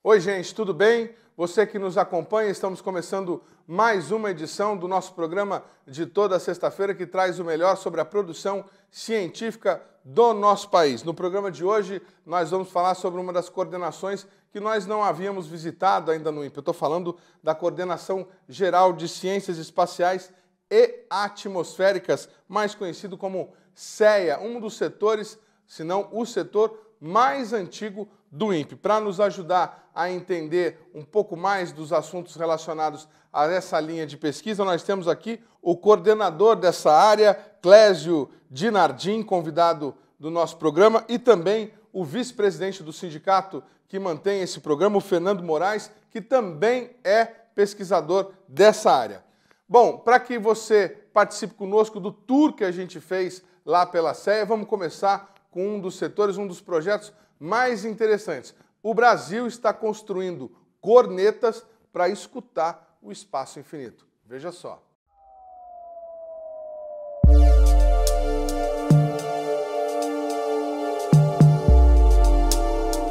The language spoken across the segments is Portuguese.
Oi, gente, tudo bem? Você que nos acompanha, estamos começando mais uma edição do nosso programa de toda sexta-feira que traz o melhor sobre a produção científica do nosso país. No programa de hoje, nós vamos falar sobre uma das coordenações que nós não havíamos visitado ainda no INPE. Eu estou falando da Coordenação Geral de Ciências Espaciais e Atmosféricas, mais conhecido como CEA, um dos setores, se não o setor mais antigo do INPE. Para nos ajudar a entender um pouco mais dos assuntos relacionados a essa linha de pesquisa, nós temos aqui o coordenador dessa área, Clésio Dinardim, convidado do nosso programa, e também o vice-presidente do sindicato que mantém esse programa, o Fernando Moraes, que também é pesquisador dessa área. Bom, para que você participe conosco do tour que a gente fez lá pela CEA, vamos começar com um dos setores, um dos projetos mais interessantes. O Brasil está construindo cornetas para escutar o espaço infinito. Veja só.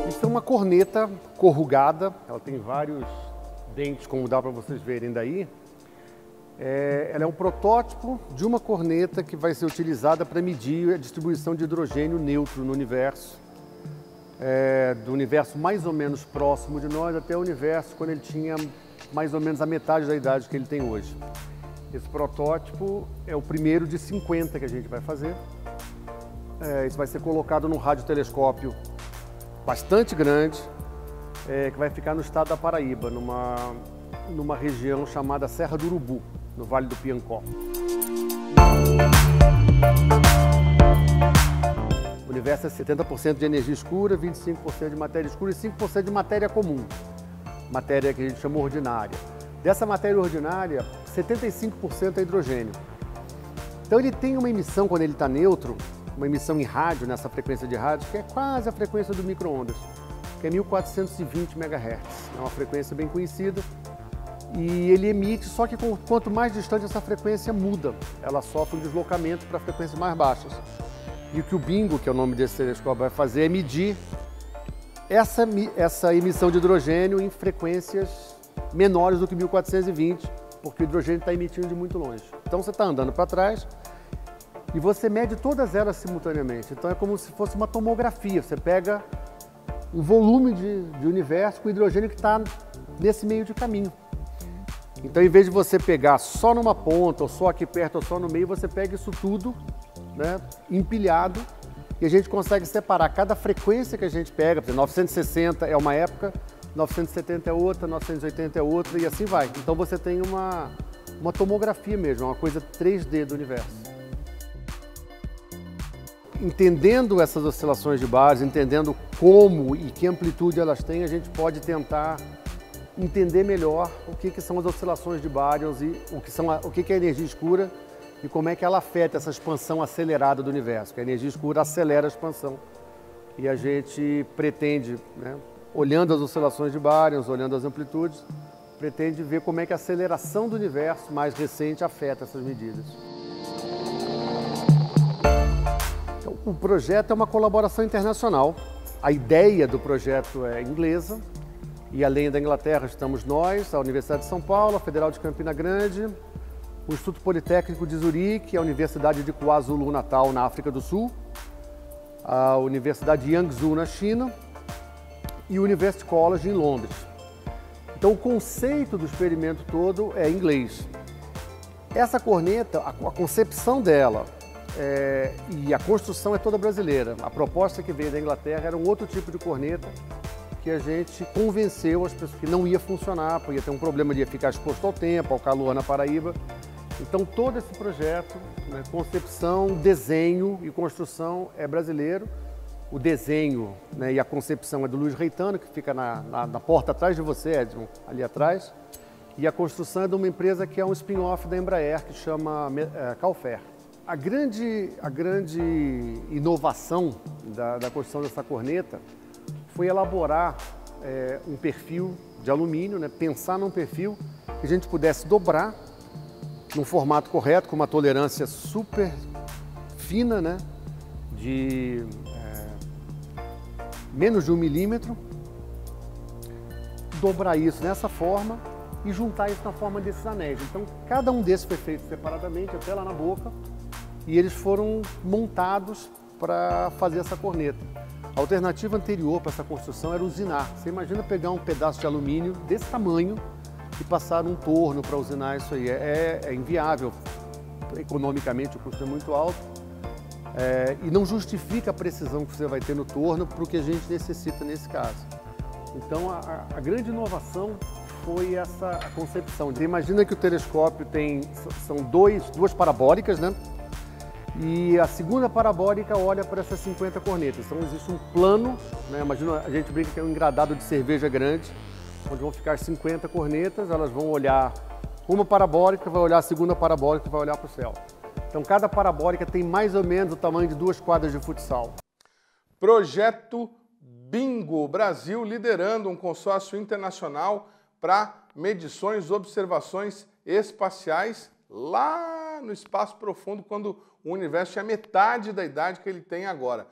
Isso é uma corneta corrugada, ela tem vários dentes, como dá para vocês verem daí. Ela é um protótipo de uma corneta que vai ser utilizada para medir a distribuição de hidrogênio neutro no universo. Do universo mais ou menos próximo de nós até o universo quando ele tinha mais ou menos a metade da idade que ele tem hoje. Esse protótipo é o primeiro de 50 que a gente vai fazer. Isso vai ser colocado num radiotelescópio bastante grande, que vai ficar no estado da Paraíba, numa região chamada Serra do Urubu, no Vale do Piancó. O universo é 70% de energia escura, 25% de matéria escura e 5% de matéria comum, matéria que a gente chama ordinária. Dessa matéria ordinária, 75% é hidrogênio. Então ele tem uma emissão, quando ele está neutro, uma emissão em rádio, nessa frequência de rádio, que é quase a frequência do micro-ondas, que é 1420 MHz. É uma frequência bem conhecida. E ele emite, só que quanto mais distante essa frequência muda, ela sofre um deslocamento para frequências mais baixas. E o que o BINGO, que é o nome desse telescópio, vai fazer é medir essa emissão de hidrogênio em frequências menores do que 1420, porque o hidrogênio está emitindo de muito longe. Então você está andando para trás e você mede todas elas simultaneamente. Então é como se fosse uma tomografia, você pega um volume de universo com hidrogênio que está nesse meio de caminho. Então, em vez de você pegar só numa ponta, ou só aqui perto, ou só no meio, você pega isso tudo, né, empilhado, e a gente consegue separar cada frequência que a gente pega. Por exemplo, 960 é uma época, 970 é outra, 980 é outra, e assim vai. Então você tem uma tomografia mesmo, uma coisa 3D do universo. Entendendo essas oscilações de base, entendendo como e que amplitude elas têm, a gente pode tentar entender melhor o que são as oscilações de baryons e o que é a energia escura e como é que ela afeta essa expansão acelerada do universo, que a energia escura acelera a expansão. E a gente pretende, né, olhando as oscilações de baryons, olhando as amplitudes, pretende ver como é que a aceleração do universo mais recente afeta essas medidas. Então, o projeto é uma colaboração internacional. A ideia do projeto é inglesa. E além da Inglaterra estamos nós, a Universidade de São Paulo, a Federal de Campina Grande, o Instituto Politécnico de Zurique, a Universidade de KwaZulu-Natal, na África do Sul, a Universidade de Yangzhou, na China, e o University College, em Londres. Então o conceito do experimento todo é inglês. Essa corneta, a concepção dela e a construção é toda brasileira. A proposta que veio da Inglaterra era um outro tipo de corneta, que a gente convenceu as pessoas que não ia funcionar, porque ia ter um problema de ficar exposto ao tempo, ao calor na Paraíba. Então todo esse projeto, né, concepção, desenho e construção é brasileiro. O desenho, né, e a concepção é do Luiz Reitano, que fica na porta atrás de você, Edson, ali atrás. E a construção é de uma empresa que é um spin-off da Embraer, que chama Calfair. A grande inovação da construção dessa corneta foi elaborar um perfil de alumínio, né? Pensar num perfil que a gente pudesse dobrar num formato correto, com uma tolerância super fina, né, de menos de 1 milímetro, dobrar isso nessa forma e juntar isso na forma desses anéis. Então, cada um desses foi feito separadamente, até lá na boca, e eles foram montados para fazer essa corneta. A alternativa anterior para essa construção era usinar. Você imagina pegar um pedaço de alumínio desse tamanho e passar um torno para usinar isso aí. É inviável. Economicamente o custo é muito alto e não justifica a precisão que você vai ter no torno para o que a gente necessita nesse caso. Então a grande inovação foi essa concepção. Você imagina que o telescópio são duas parabólicas, né? E a segunda parabólica olha para essas 50 cornetas. Então existe um plano, né? Imagina, a gente brinca que é um engradado de cerveja grande, onde vão ficar 50 cornetas, elas vão olhar uma parabólica, vai olhar a segunda parabólica e vai olhar para o céu. Então cada parabólica tem mais ou menos o tamanho de 2 quadras de futsal. Projeto Bingo, Brasil liderando um consórcio internacional para medições, observações espaciais lá no espaço profundo, quando o universo tinha metade da idade que ele tem agora.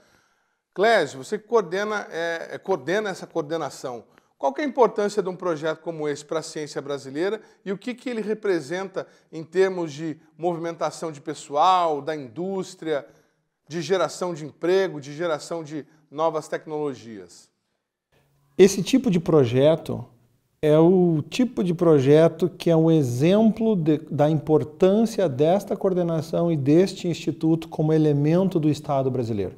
Clésio, você coordena essa coordenação. Qual que é a importância de um projeto como esse para a ciência brasileira e o que ele representa em termos de movimentação de pessoal, da indústria, de geração de emprego, de geração de novas tecnologias? Esse tipo de projeto é o tipo de projeto que é um exemplo da importância desta coordenação e deste instituto como elemento do Estado brasileiro.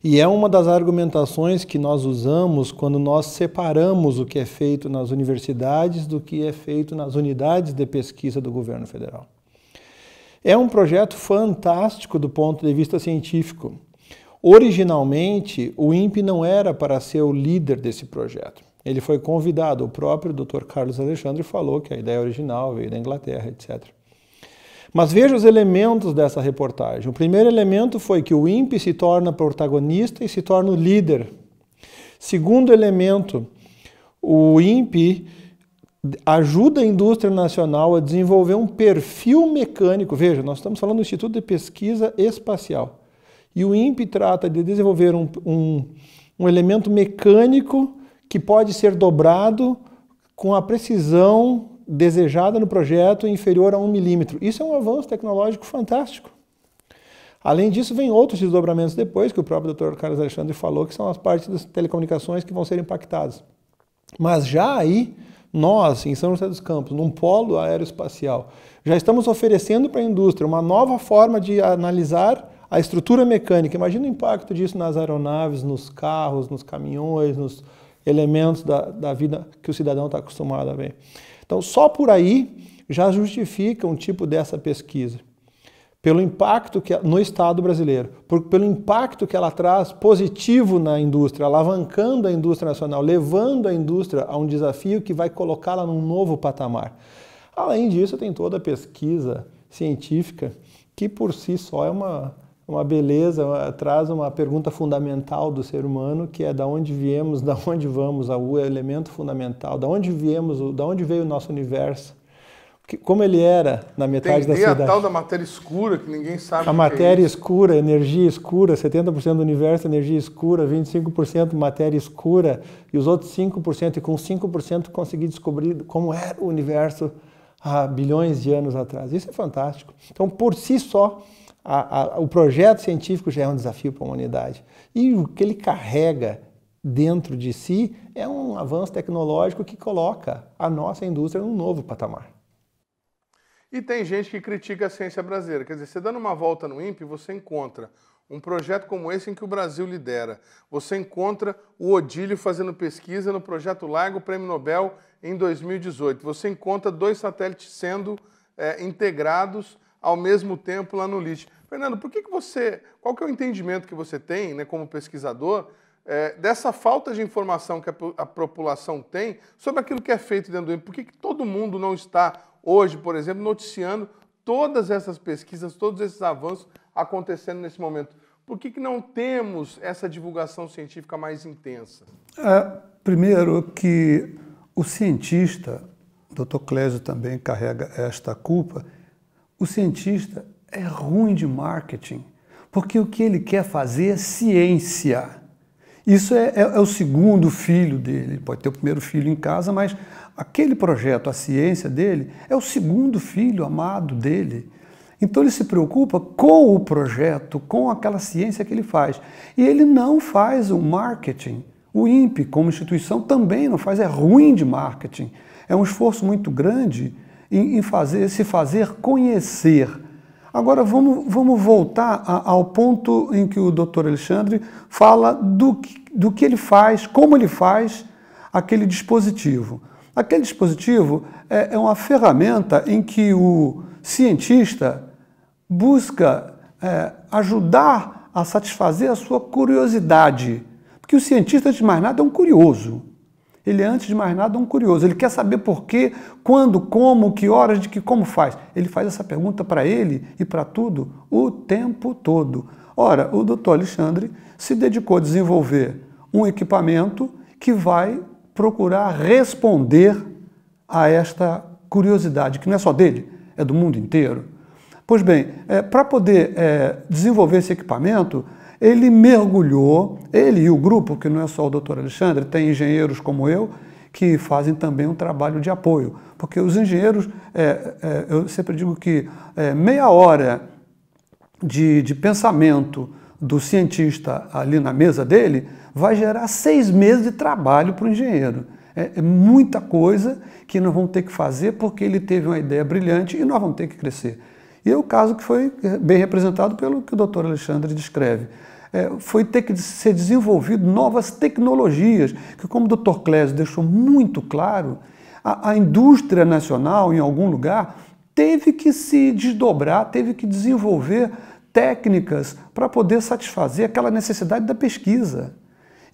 E é uma das argumentações que nós usamos quando nós separamos o que é feito nas universidades do que é feito nas unidades de pesquisa do governo federal. É um projeto fantástico do ponto de vista científico. Originalmente, o INPE não era para ser o líder desse projeto. Ele foi convidado, o próprio Dr. Carlos Alexandre falou que a ideia original veio da Inglaterra, etc. Mas veja os elementos dessa reportagem. O primeiro elemento foi que o INPE se torna protagonista e se torna o líder. Segundo elemento, o INPE ajuda a indústria nacional a desenvolver um perfil mecânico. Veja, nós estamos falando do Instituto de Pesquisa Espacial. E o INPE trata de desenvolver um elemento mecânico que pode ser dobrado com a precisão desejada no projeto inferior a 1 milímetro. Isso é um avanço tecnológico fantástico. Além disso, vem outros desdobramentos depois, que o próprio Dr. Carlos Alexandre falou, que são as partes das telecomunicações que vão ser impactadas. Mas já aí, nós, em São José dos Campos, num polo aeroespacial, já estamos oferecendo para a indústria uma nova forma de analisar a estrutura mecânica. Imagina o impacto disso nas aeronaves, nos carros, nos caminhões, nos elementos da vida que o cidadão está acostumado a ver. Então, só por aí já justifica um tipo dessa pesquisa. Pelo impacto no Estado brasileiro, pelo impacto que ela traz positivo na indústria, alavancando a indústria nacional, levando a indústria a um desafio que vai colocá-la num novo patamar. Além disso, tem toda a pesquisa científica, que por si só é uma beleza, traz uma pergunta fundamental do ser humano, que é de onde viemos, de onde vamos, o elemento fundamental, de onde viemos, de onde veio o nosso universo, como ele era na metade da cidade. Tem a tal da matéria escura, que ninguém sabe. A matéria escura, energia escura, 70% do universo energia escura, 25% matéria escura, e os outros 5%, e com 5% consegui descobrir como era o universo há bilhões de anos atrás. Isso é fantástico. Então, por si só, o projeto científico já é um desafio para a humanidade. E o que ele carrega dentro de si é um avanço tecnológico que coloca a nossa indústria num novo patamar. E tem gente que critica a ciência brasileira. Quer dizer, você dando uma volta no INPE, você encontra um projeto como esse em que o Brasil lidera. Você encontra o Odílio fazendo pesquisa no projeto Largo, Prêmio Nobel, em 2018. Você encontra 2 satélites sendo integrados ao mesmo tempo lá no LIT. Fernando, qual que é o entendimento que você tem, né, como pesquisador, dessa falta de informação que a população tem sobre aquilo que é feito dentro do INPE? Por que todo mundo não está hoje, por exemplo, noticiando todas essas pesquisas, todos esses avanços acontecendo nesse momento? Por que não temos essa divulgação científica mais intensa? Primeiro que o cientista, o Dr. Clésio também carrega esta culpa, o cientista é ruim de marketing, porque o que ele quer fazer é ciência. Isso é o segundo filho dele. Ele pode ter o primeiro filho em casa, mas aquele projeto, a ciência dele, é o segundo filho amado dele. Então ele se preocupa com o projeto, com aquela ciência que ele faz. E ele não faz o marketing. O INPE, como instituição, também não faz, é ruim de marketing. É um esforço muito grande em se fazer conhecer. Agora vamos voltar ao ponto em que o Dr. Alexandre fala do que ele faz, como ele faz aquele dispositivo. Aquele dispositivo é uma ferramenta em que o cientista busca ajudar a satisfazer a sua curiosidade. Porque o cientista, antes de mais nada, é um curioso. Ele, antes de mais nada, é um curioso. Ele quer saber por quê, quando, como, que horas, como faz. Ele faz essa pergunta para ele e para tudo o tempo todo. Ora, o Dr. Alexandre se dedicou a desenvolver um equipamento que vai procurar responder a esta curiosidade, que não é só dele, é do mundo inteiro. Pois bem, para poder desenvolver esse equipamento, ele mergulhou, ele e o grupo, que não é só o Dr. Alexandre, tem engenheiros como eu, que fazem também um trabalho de apoio. Porque os engenheiros, eu sempre digo que meia hora de pensamento do cientista ali na mesa dele vai gerar 6 meses de trabalho para o engenheiro. É muita coisa que nós vamos ter que fazer porque ele teve uma ideia brilhante e nós vamos ter que crescer. E é o caso que foi bem representado pelo que o Dr. Alexandre descreve. Foi ter que ser desenvolvido novas tecnologias, que, como o Dr. Clésio deixou muito claro, a indústria nacional, em algum lugar, teve que se desdobrar, teve que desenvolver técnicas para poder satisfazer aquela necessidade da pesquisa.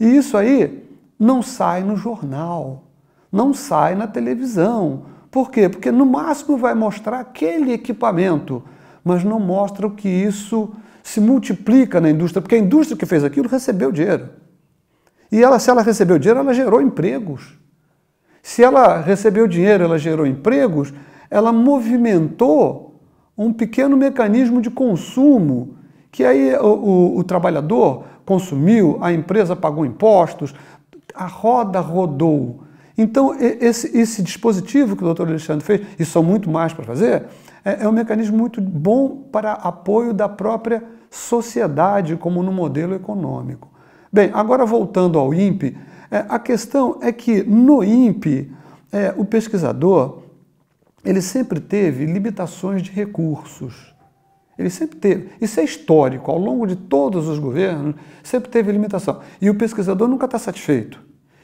E isso aí não sai no jornal, não sai na televisão. Por quê? Porque no máximo vai mostrar aquele equipamento, mas não mostra o que isso se multiplica na indústria, porque a indústria que fez aquilo recebeu dinheiro. E se ela recebeu dinheiro, ela gerou empregos. Se ela recebeu dinheiro, ela gerou empregos, ela movimentou um pequeno mecanismo de consumo, que aí o trabalhador consumiu, a empresa pagou impostos, a roda rodou. Então, esse dispositivo que o Dr. Alexandre fez, e são muito mais para fazer, é um mecanismo muito bom para apoio da própria sociedade, como no modelo econômico. Bem, agora voltando ao INPE, a questão é que no INPE, o pesquisador, ele sempre teve limitações de recursos. Ele sempre teve. Isso é histórico, ao longo de todos os governos, sempre teve limitação. E o pesquisador nunca está satisfeito.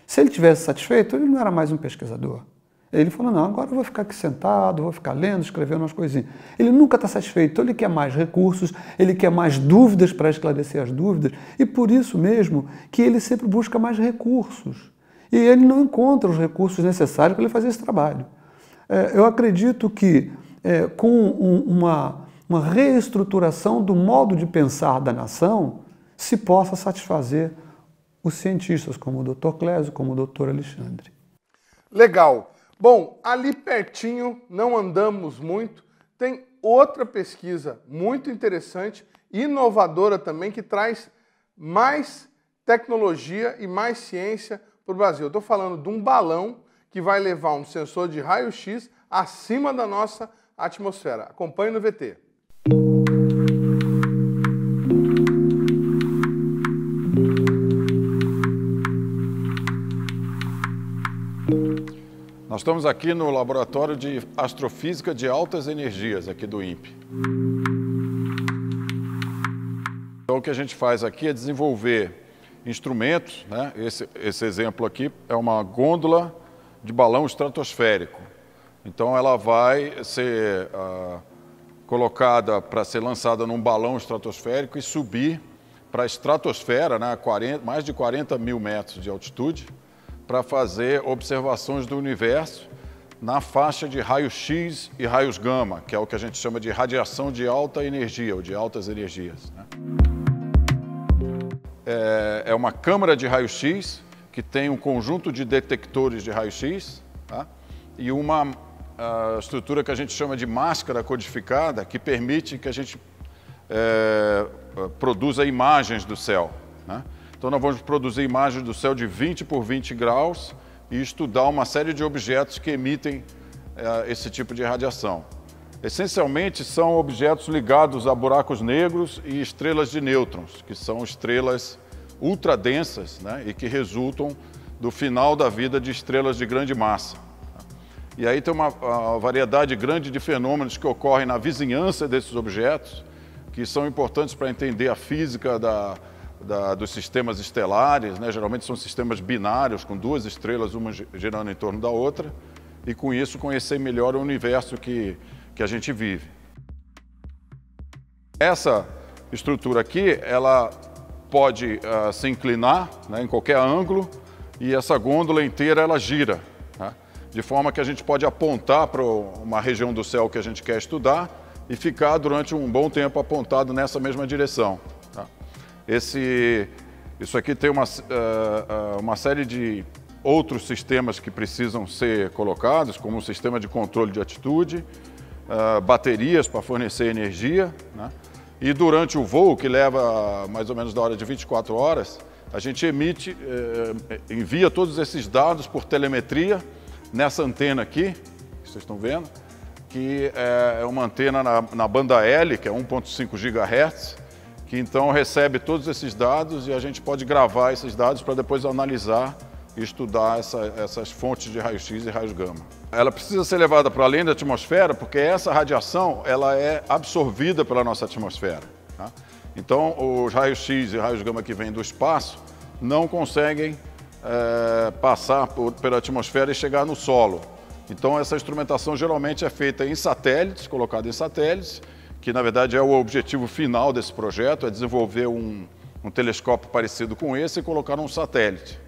Se ele tivesse satisfeito, ele não era mais um pesquisador. Ele falou, não, agora eu vou ficar aqui sentado, vou ficar lendo, escrevendo umas coisinhas. Ele nunca está satisfeito, então ele quer mais recursos, ele quer mais dúvidas para esclarecer as dúvidas, e por isso mesmo que ele sempre busca mais recursos. E ele não encontra os recursos necessários para ele fazer esse trabalho. Eu acredito que com uma reestruturação do modo de pensar da nação, se possa satisfazer os cientistas, como o Dr. Clésio, como o Dr. Alexandre. Legal. Bom, ali pertinho, não andamos muito, tem outra pesquisa muito interessante, inovadora também, que traz mais tecnologia e mais ciência para o Brasil. Eu estou falando de um balão que vai levar um sensor de raio-x acima da nossa atmosfera. Acompanhe no VT. Nós estamos aqui no Laboratório de Astrofísica de Altas Energias, aqui do INPE. Então, o que a gente faz aqui é desenvolver instrumentos, né? Esse exemplo aqui é uma gôndola de balão estratosférico. Então, ela vai ser colocada para ser lançada num balão estratosférico e subir para a estratosfera, né? Mais de 40 mil metros de altitude, para fazer observações do universo na faixa de raio-x e raios gama, que é o que a gente chama de radiação de alta energia, ou de altas energias, né? É uma câmara de raio-x que tem um conjunto de detectores de raio-x, tá? E uma a estrutura que a gente chama de máscara codificada, que permite que a gente produza imagens do céu, né? Então nós vamos produzir imagens do céu de 20 por 20 graus e estudar uma série de objetos que emitem esse tipo de radiação. Essencialmente são objetos ligados a buracos negros e estrelas de nêutrons, que são estrelas ultradensas, né, e que resultam do final da vida de estrelas de grande massa. E aí tem uma variedade grande de fenômenos que ocorrem na vizinhança desses objetos, que são importantes para entender a física dos sistemas estelares, né? Geralmente são sistemas binários, com duas estrelas, uma girando em torno da outra, e com isso conhecer melhor o universo que a gente vive. Essa estrutura aqui, ela pode se inclinar, né, em qualquer ângulo, e essa gôndola inteira ela gira, né, de forma que a gente pode apontar para uma região do céu que a gente quer estudar e ficar durante um bom tempo apontado nessa mesma direção. Tá? Isso aqui tem uma série de outros sistemas que precisam ser colocados, como o sistema de controle de altitude, baterias para fornecer energia, né? E durante o voo, que leva mais ou menos da hora de 24 horas, a gente envia todos esses dados por telemetria nessa antena aqui, que vocês estão vendo, que é uma antena na banda L, que é 1.5 GHz, que então recebe todos esses dados e a gente pode gravar esses dados para depois analisar e estudar essas fontes de raio-x e raios gama. Ela precisa ser levada para além da atmosfera porque essa radiação ela é absorvida pela nossa atmosfera. Tá? Então, os raios-x e raios gama que vêm do espaço não conseguem passar pela atmosfera e chegar no solo. Então, essa instrumentação geralmente é feita em satélites, colocada em satélites, que na verdade é o objetivo final desse projeto, é desenvolver um telescópio parecido com esse e colocar num satélite.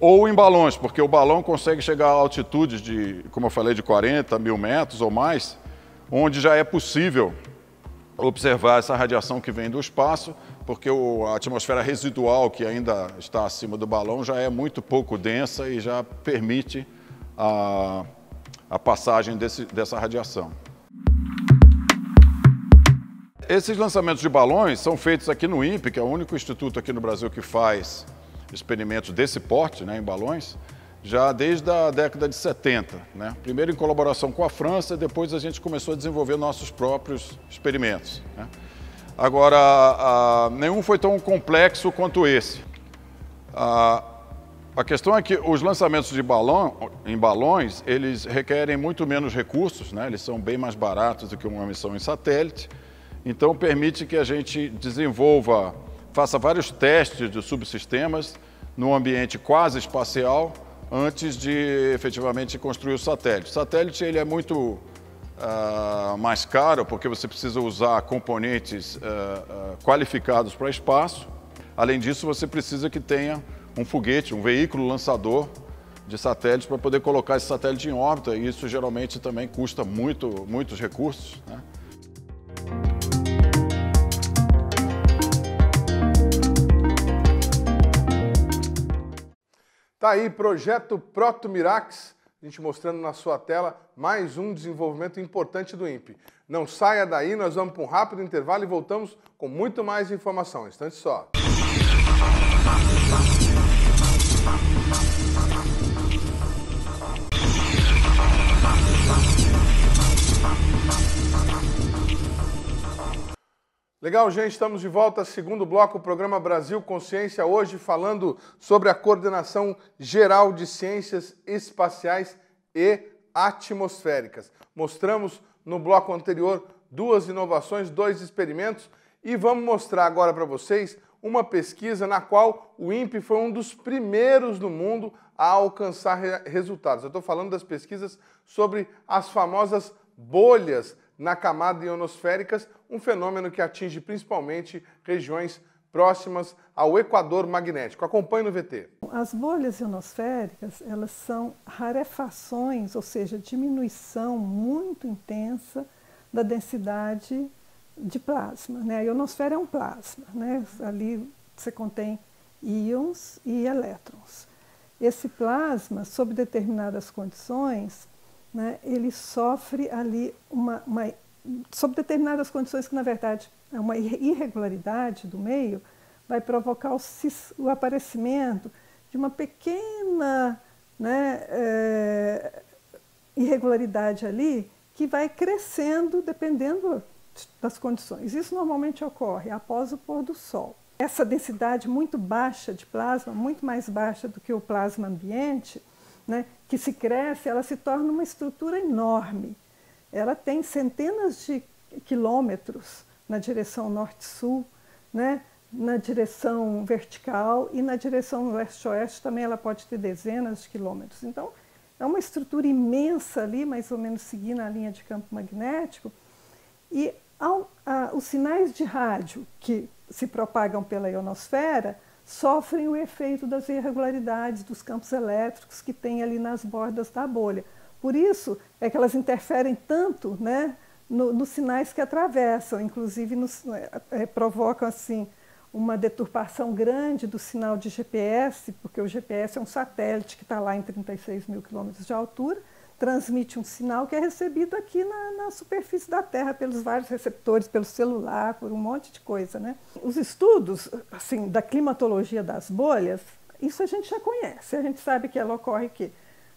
Ou em balões, porque o balão consegue chegar a altitudes de, como eu falei, de 40 mil metros ou mais, onde já é possível observar essa radiação que vem do espaço, porque a atmosfera residual que ainda está acima do balão já é muito pouco densa e já permite a passagem dessa radiação. Esses lançamentos de balões são feitos aqui no INPE, que é o único instituto aqui no Brasil que faz experimentos desse porte, né, em balões, já desde a década de 70. Né? Primeiro em colaboração com a França, depois a gente começou a desenvolver nossos próprios experimentos. Né? Agora, nenhum foi tão complexo quanto esse. A questão é que os lançamentos em balões, eles requerem muito menos recursos, né? Eles são bem mais baratos do que uma missão em satélite, então permite que a gente faça vários testes de subsistemas num ambiente quase espacial antes de efetivamente construir o satélite. O satélite ele é muito mais caro porque você precisa usar componentes qualificados para espaço. Além disso, você precisa que tenha um foguete, um veículo lançador de satélites para poder colocar esse satélite em órbita, e isso geralmente também custa muitos recursos, né? Tá aí, projeto Proto-Mirax, a gente mostrando na sua tela mais um desenvolvimento importante do INPE. Não saia daí, nós vamos para um rápido intervalo e voltamos com muito mais informação. Instante só. Legal, gente, estamos de volta, segundo bloco, o programa Brasil Consciência, hoje falando sobre a coordenação geral de ciências espaciais e atmosféricas. Mostramos no bloco anterior 2 inovações, 2 experimentos e vamos mostrar agora para vocês uma pesquisa na qual o INPE foi um dos primeiros no mundo a alcançar resultados. Eu estou falando das pesquisas sobre as famosas bolhas na camada ionosféricas, um fenômeno que atinge principalmente regiões próximas ao equador magnético. Acompanhe no VT. As bolhas ionosféricas, elas são rarefações, ou seja, diminuição muito intensa da densidade de plasma, né? A ionosfera é um plasma, né? Ali você contém íons e elétrons. Esse plasma, sob determinadas condições, né, ele sofre ali sob determinadas condições que, na verdade, é uma irregularidade do meio, vai provocar o aparecimento de uma pequena, né, irregularidade ali, que vai crescendo dependendo das condições. Isso normalmente ocorre após o pôr do sol. Essa densidade muito baixa de plasma, muito mais baixa do que o plasma ambiente, né, que se cresce, ela se torna uma estrutura enorme. Ela tem centenas de quilômetros na direção norte-sul, né, na direção vertical, e na direção leste-oeste também ela pode ter dezenas de quilômetros. Então, é uma estrutura imensa ali, mais ou menos seguindo a linha de campo magnético, e os sinais de rádio que se propagam pela ionosfera sofrem o efeito das irregularidades dos campos elétricos que tem ali nas bordas da bolha. Por isso é que elas interferem tanto, né, nos sinais que atravessam, inclusive provocam assim, uma deturpação grande do sinal de GPS, porque o GPS é um satélite que está lá em 36 mil quilômetros de altura, transmite um sinal que é recebido aqui na superfície da Terra pelos vários receptores, pelo celular, por um monte de coisa, né? Os estudos assim, da climatologia das bolhas, isso a gente já conhece, a gente sabe que ela ocorre aqui,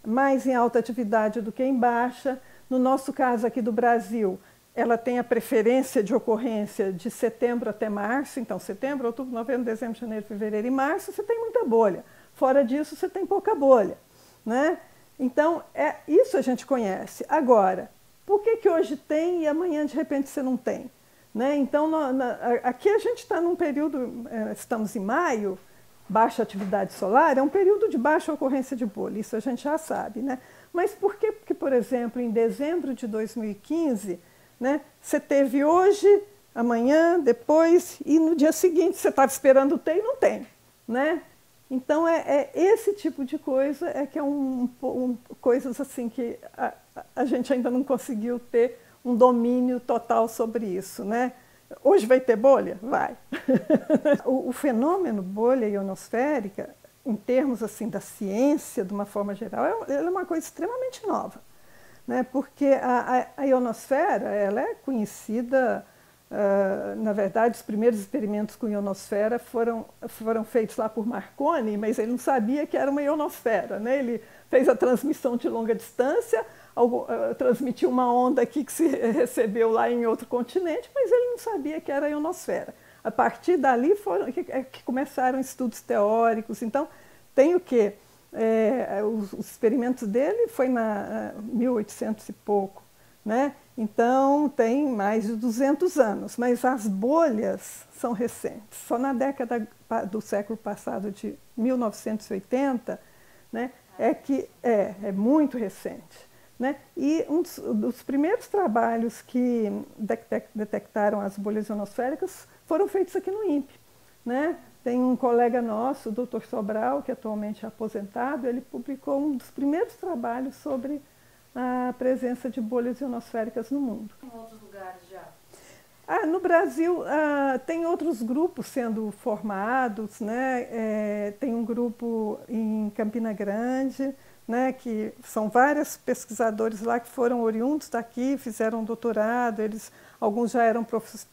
mais em alta atividade do que em baixa. No nosso caso aqui do Brasil, ela tem a preferência de ocorrência de setembro até março, então setembro, outubro, novembro, dezembro, janeiro, fevereiro e março, você tem muita bolha. Fora disso, você tem pouca bolha, né? Então, isso a gente conhece. Agora, por que hoje tem e amanhã, de repente, você não tem? Né? Então, aqui a gente está num período, estamos em maio, baixa atividade solar, é um período de baixa ocorrência de bolha, isso a gente já sabe. Né? Mas por que, por exemplo, em dezembro de 2015, né, você teve hoje, amanhã, depois, e no dia seguinte você estava esperando ter e não tem? Né? Então, esse tipo de coisa que é coisas assim que a gente ainda não conseguiu ter um domínio total sobre isso, né? Hoje vai ter bolha? Vai. O fenômeno bolha ionosférica, em termos assim, da ciência, de uma forma geral, é uma coisa extremamente nova, né? Porque a ionosfera ela é conhecida... na verdade, os primeiros experimentos com ionosfera foram feitos lá por Marconi, mas ele não sabia que era uma ionosfera, né? Ele fez a transmissão de longa distância, transmitiu uma onda aqui que se recebeu lá em outro continente, mas ele não sabia que era a ionosfera. A partir dali que começaram estudos teóricos. Então, tem o quê? Os experimentos dele foi na 1800 e pouco, né? Então, tem mais de 200 anos, mas as bolhas são recentes. Só na década do século passado, de 1980, né, é muito recente. Né? E um dos primeiros trabalhos que detectaram as bolhas ionosféricas foram feitos aqui no INPE. Né? Tem um colega nosso, o Dr. Sobral, que atualmente é aposentado, ele publicou um dos primeiros trabalhos sobre a presença de bolhas ionosféricas no mundo. Em outros lugares já? No Brasil, tem outros grupos sendo formados, né? Tem um grupo em Campina Grande, né? Que são vários pesquisadores lá que foram oriundos daqui, fizeram doutorado, alguns já eram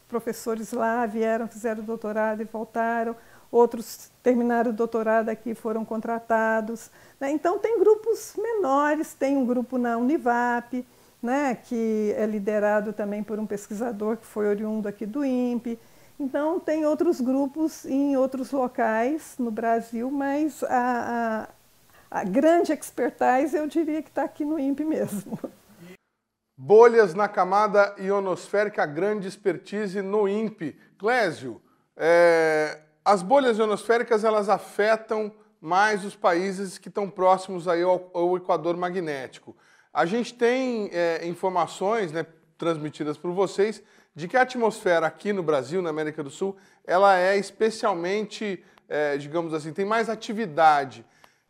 professores lá, vieram, fizeram doutorado e voltaram. Outros terminaram o doutorado aqui e foram contratados. Né? Então, tem grupos menores, tem um grupo na Univap, né, que é liderado também por um pesquisador que foi oriundo aqui do INPE. Então, tem outros grupos em outros locais no Brasil, mas a grande expertise, eu diria que está aqui no INPE mesmo. Bolhas na camada ionosférica, grande expertise no INPE. Clésio, as bolhas ionosféricas elas afetam mais os países que estão próximos aí ao equador magnético. A gente tem informações, né, transmitidas por vocês de que a atmosfera aqui no Brasil, na América do Sul, ela é especialmente, digamos assim, tem mais atividade.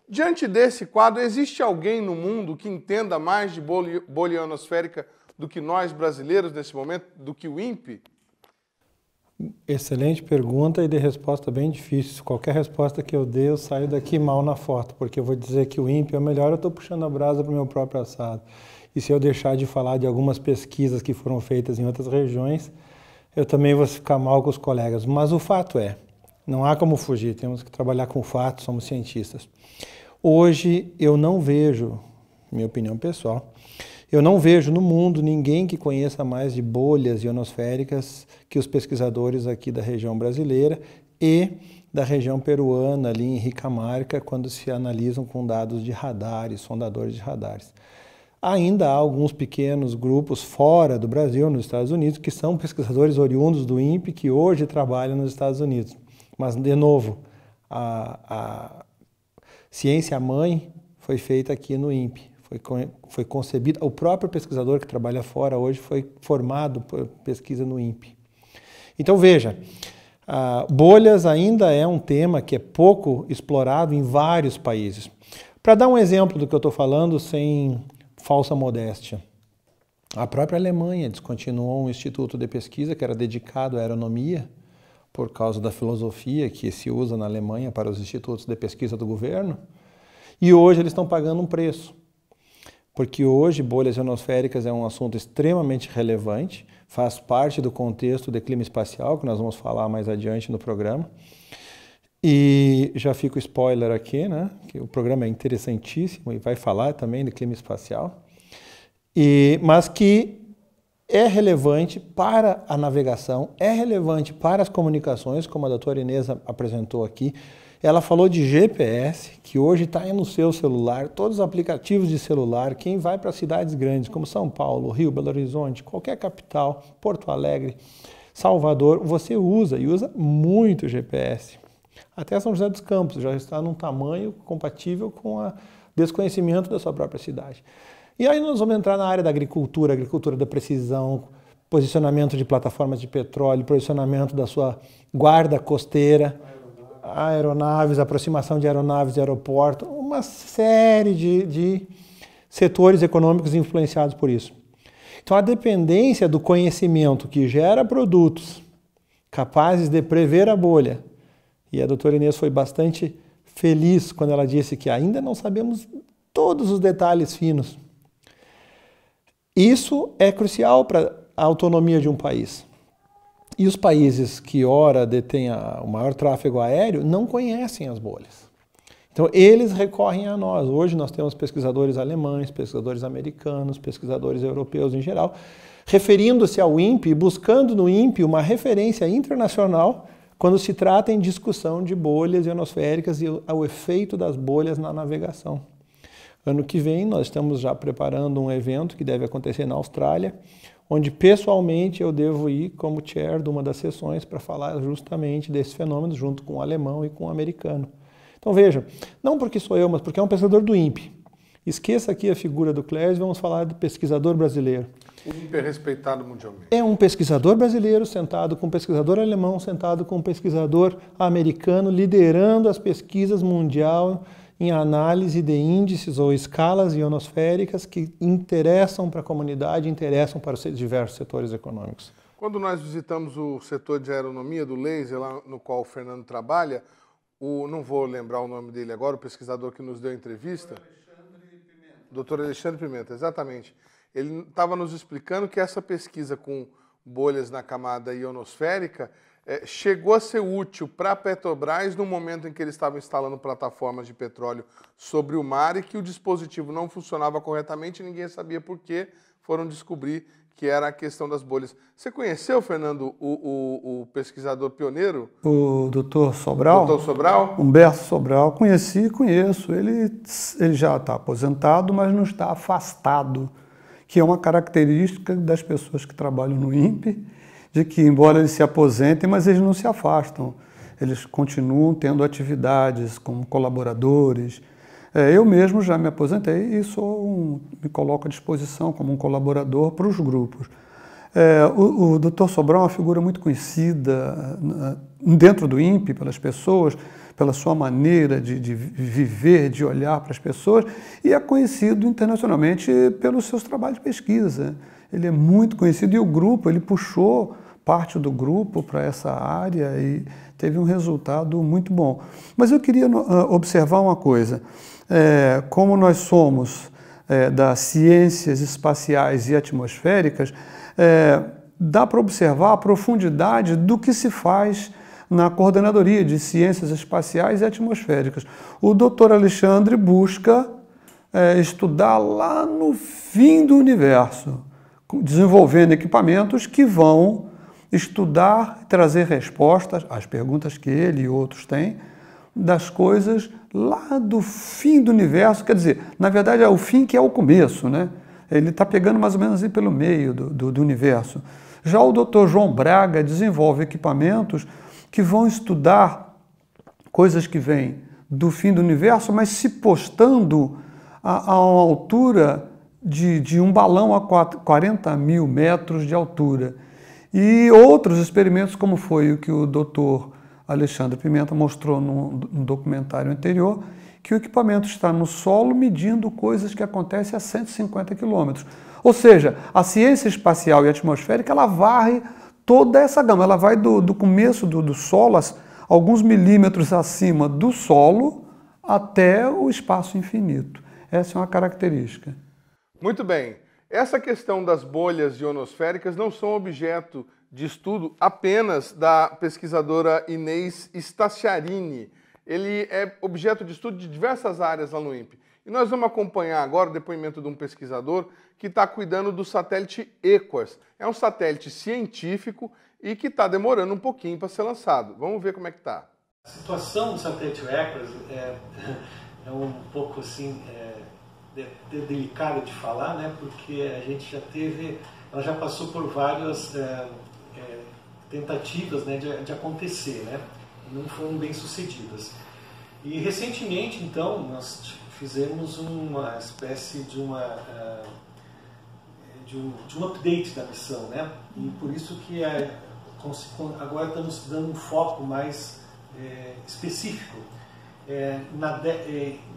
Diante desse quadro, existe alguém no mundo que entenda mais de bolha ionosférica do que nós brasileiros nesse momento, do que o INPE? Excelente pergunta e de resposta bem difícil. Qualquer resposta que eu dê, eu saio daqui mal na foto, porque eu vou dizer que o INPE é o melhor, eu estou puxando a brasa para o meu próprio assado. e se eu deixar de falar de algumas pesquisas que foram feitas em outras regiões, eu também vou ficar mal com os colegas. Mas o fato é, não há como fugir, temos que trabalhar com fatos, somos cientistas. Hoje eu não vejo, minha opinião pessoal, eu não vejo no mundo ninguém que conheça mais de bolhas ionosféricas que os pesquisadores aqui da região brasileira e da região peruana, ali em Ricamarca, quando se analisam com dados de radares, sondadores de radares. Ainda há alguns pequenos grupos fora do Brasil, nos Estados Unidos, que são pesquisadores oriundos do INPE, que hoje trabalham nos Estados Unidos. Mas, de novo, a ciência-mãe foi feita aqui no INPE. Foi concebida, o próprio pesquisador que trabalha fora hoje foi formado por pesquisa no INPE. Então veja, bolhas ainda é um tema que é pouco explorado em vários países. Para dar um exemplo do que eu estou falando, sem falsa modéstia, a própria Alemanha descontinuou um instituto de pesquisa que era dedicado à aeronomia, por causa da filosofia que se usa na Alemanha para os institutos de pesquisa do governo, e hoje eles estão pagando um preço. Porque hoje bolhas ionosféricas é um assunto extremamente relevante, faz parte do contexto do clima espacial, que nós vamos falar mais adiante no programa. E já fica o spoiler aqui, né? Que o programa é interessantíssimo e vai falar também de clima espacial. Mas que é relevante para a navegação, é relevante para as comunicações, como a doutora Inês apresentou aqui. Ela falou de GPS, que hoje está no seu celular, todos os aplicativos de celular, quem vai para cidades grandes como São Paulo, Rio, Belo Horizonte, qualquer capital, Porto Alegre, Salvador, você usa e usa muito GPS. Até São José dos Campos já está num tamanho compatível com o desconhecimento da sua própria cidade. E aí nós vamos entrar na área da agricultura da precisão, posicionamento de plataformas de petróleo, posicionamento da sua guarda costeira, aeronaves, aproximação de aeronaves de aeroporto, uma série de setores econômicos influenciados por isso. Então a dependência do conhecimento que gera produtos capazes de prever a bolha, e a doutora Inês foi bastante feliz quando ela disse que ainda não sabemos todos os detalhes finos. Isso é crucial para a autonomia de um país. E os países que ora detêm o maior tráfego aéreo não conhecem as bolhas. Então eles recorrem a nós. Hoje nós temos pesquisadores alemães, pesquisadores americanos, pesquisadores europeus em geral, referindo-se ao INPE e buscando no INPE uma referência internacional quando se trata em discussão de bolhas ionosféricas e o efeito das bolhas na navegação. Ano que vem nós estamos já preparando um evento que deve acontecer na Austrália, onde pessoalmente eu devo ir como chair de uma das sessões para falar justamente desses fenômenos junto com o alemão e com o americano. Então veja, não porque sou eu, mas porque é um pesquisador do INPE. Esqueça aqui a figura do Clésio, vamos falar de pesquisador brasileiro. O INPE é respeitado mundialmente. É um pesquisador brasileiro sentado com um pesquisador alemão, sentado com um pesquisador americano, liderando as pesquisas mundial em análise de índices ou escalas ionosféricas que interessam para a comunidade, interessam para os diversos setores econômicos. Quando nós visitamos o setor de aeronomia do laser, lá no qual o Fernando trabalha, não vou lembrar o nome dele agora, o pesquisador que nos deu a entrevista, Dr. Alexandre Pimenta, exatamente. Ele estava nos explicando que essa pesquisa com bolhas na camada ionosférica chegou a ser útil para a Petrobras no momento em que eles estavam instalando plataformas de petróleo sobre o mar e que o dispositivo não funcionava corretamente e ninguém sabia por quê, foram descobrir que era a questão das bolhas. Você conheceu, Fernando, o pesquisador pioneiro? O Dr. Sobral? Dr. Sobral? Humberto Sobral, conheci e conheço. Ele já está aposentado, mas não está afastado, que é uma característica das pessoas que trabalham no INPE, de que, embora eles se aposentem, mas eles não se afastam. Eles continuam tendo atividades como colaboradores. Eu mesmo já me aposentei e me coloco à disposição como um colaborador para os grupos. O Dr. Sobral é uma figura muito conhecida dentro do INPE pelas pessoas, pela sua maneira de viver, de olhar para as pessoas, e é conhecido internacionalmente pelos seus trabalhos de pesquisa. Ele é muito conhecido e o grupo, ele puxou parte do grupo para essa área e teve um resultado muito bom. Mas eu queria observar uma coisa. Como nós somos das ciências espaciais e atmosféricas, dá para observar a profundidade do que se faz na Coordenadoria de Ciências Espaciais e Atmosféricas. O Dr. Alexandre busca estudar lá no fim do universo, desenvolvendo equipamentos que vão estudar e trazer respostas às perguntas que ele e outros têm, das coisas lá do fim do universo, quer dizer, na verdade é o fim que é o começo, né? Ele está pegando mais ou menos aí pelo meio do universo. Já o Dr. João Braga desenvolve equipamentos que vão estudar coisas que vêm do fim do universo, mas se postando a uma altura de um balão a 40 mil metros de altura. E outros experimentos, como foi o que o Dr. Alexandre Pimenta mostrou no documentário anterior, que o equipamento está no solo medindo coisas que acontecem a 150 quilômetros. Ou seja, a ciência espacial e atmosférica, ela varre toda essa gama, ela vai do começo do solo, alguns milímetros acima do solo, até o espaço infinito. Essa é uma característica. Muito bem. Essa questão das bolhas ionosféricas não são objeto de estudo apenas da pesquisadora Inês Stacchiarini. Ele é objeto de estudo de diversas áreas lá no INPE. E nós vamos acompanhar agora o depoimento de um pesquisador que está cuidando do satélite EQUARS. É um satélite científico e que está demorando um pouquinho para ser lançado. Vamos ver como é que está. A situação do satélite EQUARS é um pouco assim delicada de falar, né? Porque a gente ela já passou por várias tentativas, né, de acontecer, né? Não foram bem sucedidas. E recentemente, então, nós fizemos uma espécie de um update da missão, né? E por isso que agora estamos dando um foco mais específico.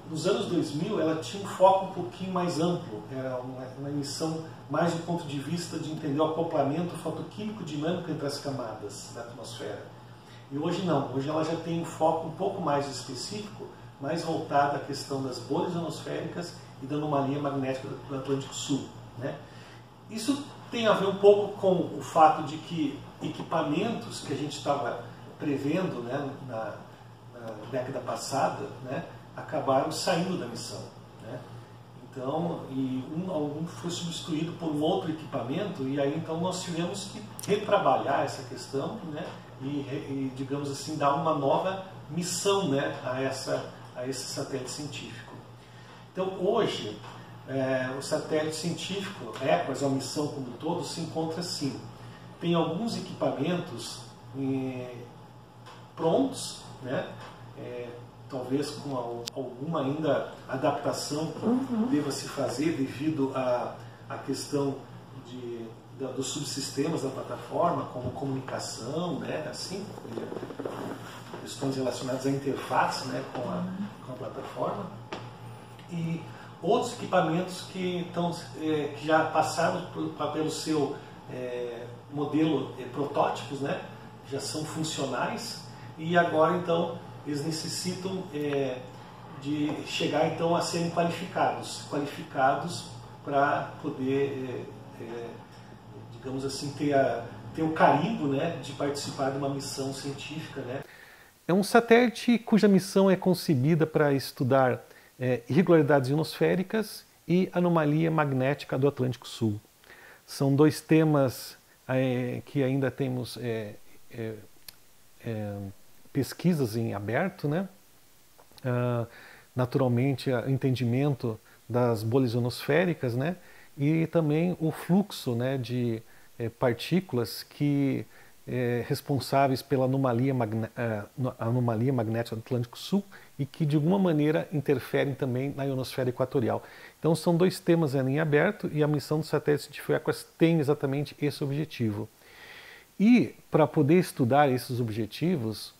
Nos anos 2000, ela tinha um foco um pouquinho mais amplo, era uma missão mais do ponto de vista de entender o acoplamento fotoquímico dinâmico entre as camadas da atmosfera. E hoje não, hoje ela já tem um foco um pouco mais específico, mais voltado à questão das bolhas ionosféricas e da anomalia magnética do Atlântico Sul, né? Isso tem a ver um pouco com o fato de que equipamentos que a gente estava prevendo, né, na década passada, né, acabaram saindo da missão, né? Então, algum foi substituído por um outro equipamento, e aí então nós tivemos que retrabalhar essa questão, né, e digamos assim, dar uma nova missão, né, a esse satélite científico. Então, hoje, o satélite científico, EQUARS, a missão como um todo, se encontra assim. Tem alguns equipamentos prontos, né, talvez com alguma ainda adaptação deva se fazer devido à questão dos subsistemas da plataforma, como comunicação, né, assim, questões relacionadas à interface, né, com a plataforma, e outros equipamentos que já passaram pelo seu modelo protótipos, né, já são funcionais, e agora então eles necessitam de chegar então a serem qualificados para poder, digamos assim, ter o carimbo, né, de participar de uma missão científica, né. É um satélite cuja missão é concebida para estudar irregularidades ionosféricas e anomalia magnética do Atlântico Sul. São dois temas que ainda temos pesquisas em aberto, né? Naturalmente, o entendimento das bolhas ionosféricas, né? E também o fluxo, né, de partículas que responsáveis pela anomalia magnética do Atlântico Sul e que de alguma maneira interferem também na ionosfera equatorial. Então são dois temas ainda em aberto e a missão do satélite científico EQUARS tem exatamente esse objetivo. E para poder estudar esses objetivos,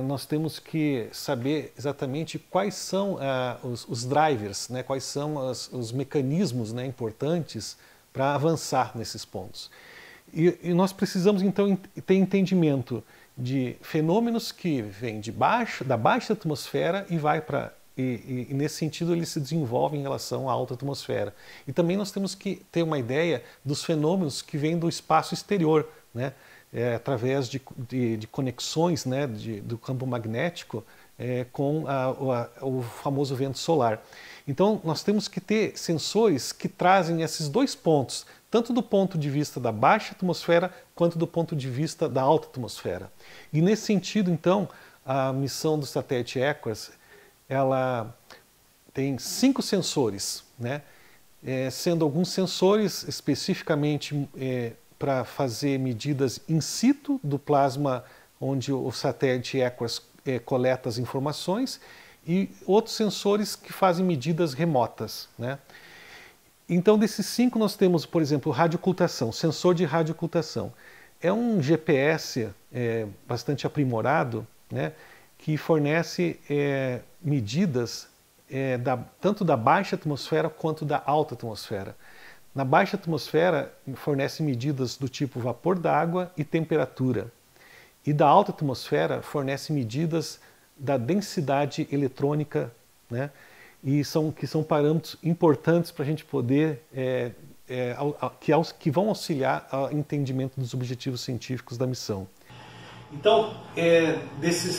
nós temos que saber exatamente quais são os drivers, né, quais são os mecanismos, né, importantes para avançar nesses pontos. E nós precisamos então ter entendimento de fenômenos que vêm da baixa atmosfera e vai para E nesse sentido ele se desenvolve em relação à alta atmosfera. E também nós temos que ter uma ideia dos fenômenos que vêm do espaço exterior, né? Através de conexões, né, do campo magnético com o famoso vento solar. Então nós temos que ter sensores que trazem esses dois pontos, tanto do ponto de vista da baixa atmosfera quanto do ponto de vista da alta atmosfera. E nesse sentido, então, a missão do satélite EQUAS, ela tem 5 sensores, né? Sendo alguns sensores especificamente para fazer medidas in situ do plasma onde o satélite EQUAS coleta as informações, e outros sensores que fazem medidas remotas, né? Então, desses 5 nós temos, por exemplo, radiocultação, sensor de radiocultação. É um GPS bastante aprimorado, né, que fornece medidas tanto da baixa atmosfera quanto da alta atmosfera. Na baixa atmosfera fornece medidas do tipo vapor d'água e temperatura. E da alta atmosfera fornece medidas da densidade eletrônica, né? E que são parâmetros importantes para a gente poder, que vão auxiliar ao entendimento dos objetivos científicos da missão. Então,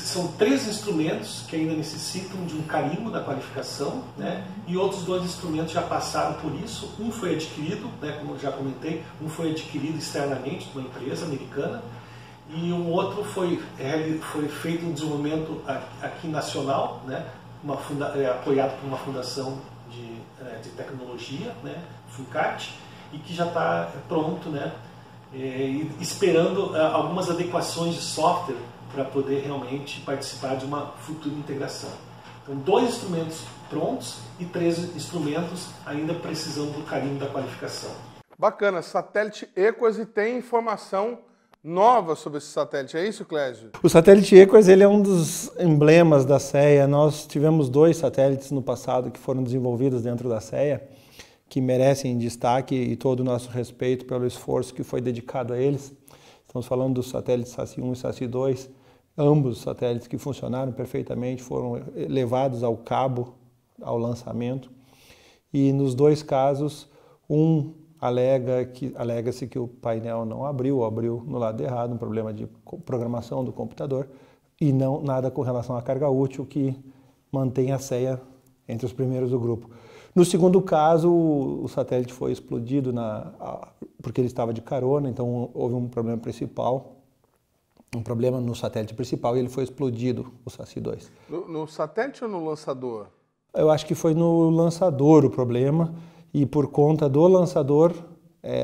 são 3 instrumentos que ainda necessitam de um carimbo da qualificação, né? E outros 2 instrumentos já passaram por isso. Um foi adquirido, né, como eu já comentei, um foi adquirido externamente por uma empresa americana, e um outro foi feito um desenvolvimento aqui nacional, né, apoiado por uma fundação de tecnologia, né, FUNCAT, e que já está pronto, né, esperando algumas adequações de software para poder realmente participar de uma futura integração. Então, 2 instrumentos prontos e 3 instrumentos ainda precisando do carimbo da qualificação. Bacana, satélite EQUAS, e tem informação nova sobre esse satélite, é isso, Clésio? O satélite EQUAS, ele é um dos emblemas da CEA. Nós tivemos 2 satélites no passado que foram desenvolvidos dentro da CEA, que merecem destaque e todo o nosso respeito pelo esforço que foi dedicado a eles. Estamos falando dos satélites SASSI-1 e SASSI-2, ambos satélites que funcionaram perfeitamente, foram levados ao cabo, ao lançamento, e nos 2 casos, alega-se que o painel não abriu no lado errado, um problema de programação do computador, e nada com relação à carga útil, que mantém a CEA entre os primeiros do grupo. No segundo caso, o satélite foi explodido porque ele estava de carona, então houve um problema no satélite principal, e ele foi explodido, o SASSI-2. No satélite ou no lançador? Eu acho que foi no lançador o problema, e por conta do lançador,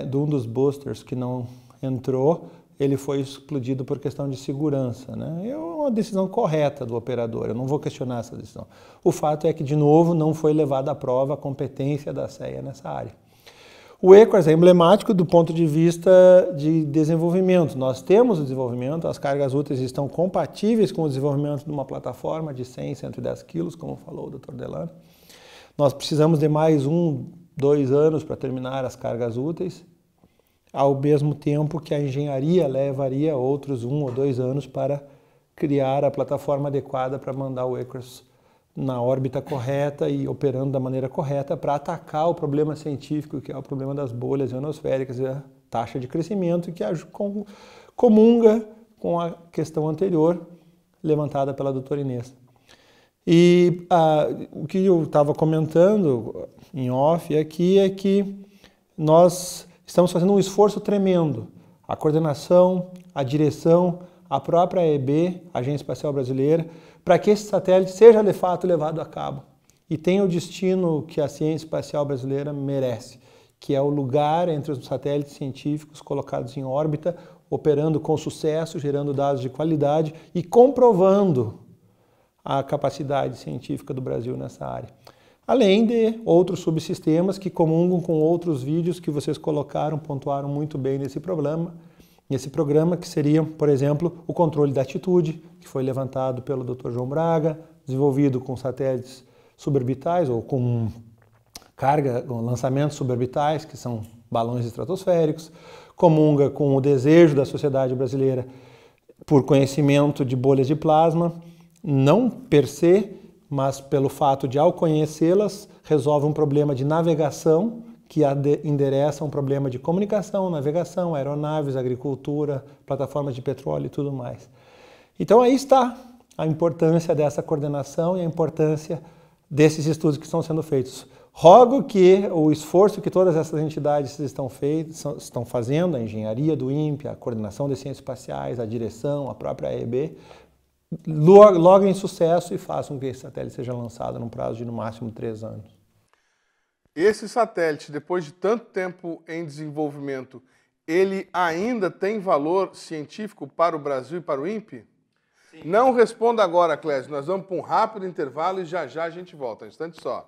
de um dos boosters que não entrou, ele foi explodido por questão de segurança, né? É uma decisão correta do operador, eu não vou questionar essa decisão. O fato é que, de novo, não foi levada à prova a competência da CEA nessa área. O EQUAS é emblemático do ponto de vista de desenvolvimento. Nós temos o desenvolvimento, as cargas úteis estão compatíveis com o desenvolvimento de uma plataforma de 100, 110 quilos, como falou o Dr. Delano. Nós precisamos de mais 1, 2 anos para terminar as cargas úteis, ao mesmo tempo que a engenharia levaria outros 1 ou 2 anos para criar a plataforma adequada para mandar o EQUAS na órbita correta e operando da maneira correta para atacar o problema científico, que é o problema das bolhas ionosféricas e a taxa de crescimento, que comunga com a questão anterior levantada pela doutora Inês. E o que eu estava comentando em off aqui é que nós estamos fazendo um esforço tremendo. A coordenação, a direção, a própria AEB, Agência Espacial Brasileira, para que esse satélite seja de fato levado a cabo e tenha o destino que a ciência espacial brasileira merece, que é o lugar entre os satélites científicos colocados em órbita, operando com sucesso, gerando dados de qualidade e comprovando a capacidade científica do Brasil nessa área. Além de outros subsistemas que comungam com outros vídeos que vocês colocaram, pontuaram muito bem nesse programa, que seriam, por exemplo, o controle da altitude, que foi levantado pelo Dr. João Braga, desenvolvido com satélites suborbitais ou com lançamentos suborbitais, que são balões estratosféricos, comunga com o desejo da sociedade brasileira por conhecimento de bolhas de plasma, não per se, mas pelo fato de, ao conhecê-las, resolve um problema de navegação que endereça um problema de comunicação, navegação, aeronaves, agricultura, plataformas de petróleo e tudo mais. Então aí está a importância dessa coordenação e a importância desses estudos que estão sendo feitos. Rogo que o esforço que todas essas entidades estão fazendo, a engenharia do INPE, a coordenação de ciências espaciais, a direção, a própria AEB, logrem sucesso e façam que esse satélite seja lançado num prazo de no máximo 3 anos. Esse satélite, depois de tanto tempo em desenvolvimento, ele ainda tem valor científico para o Brasil e para o INPE? Sim. Não responda agora, Clésio. Nós vamos para um rápido intervalo e já já a gente volta. Um instante só.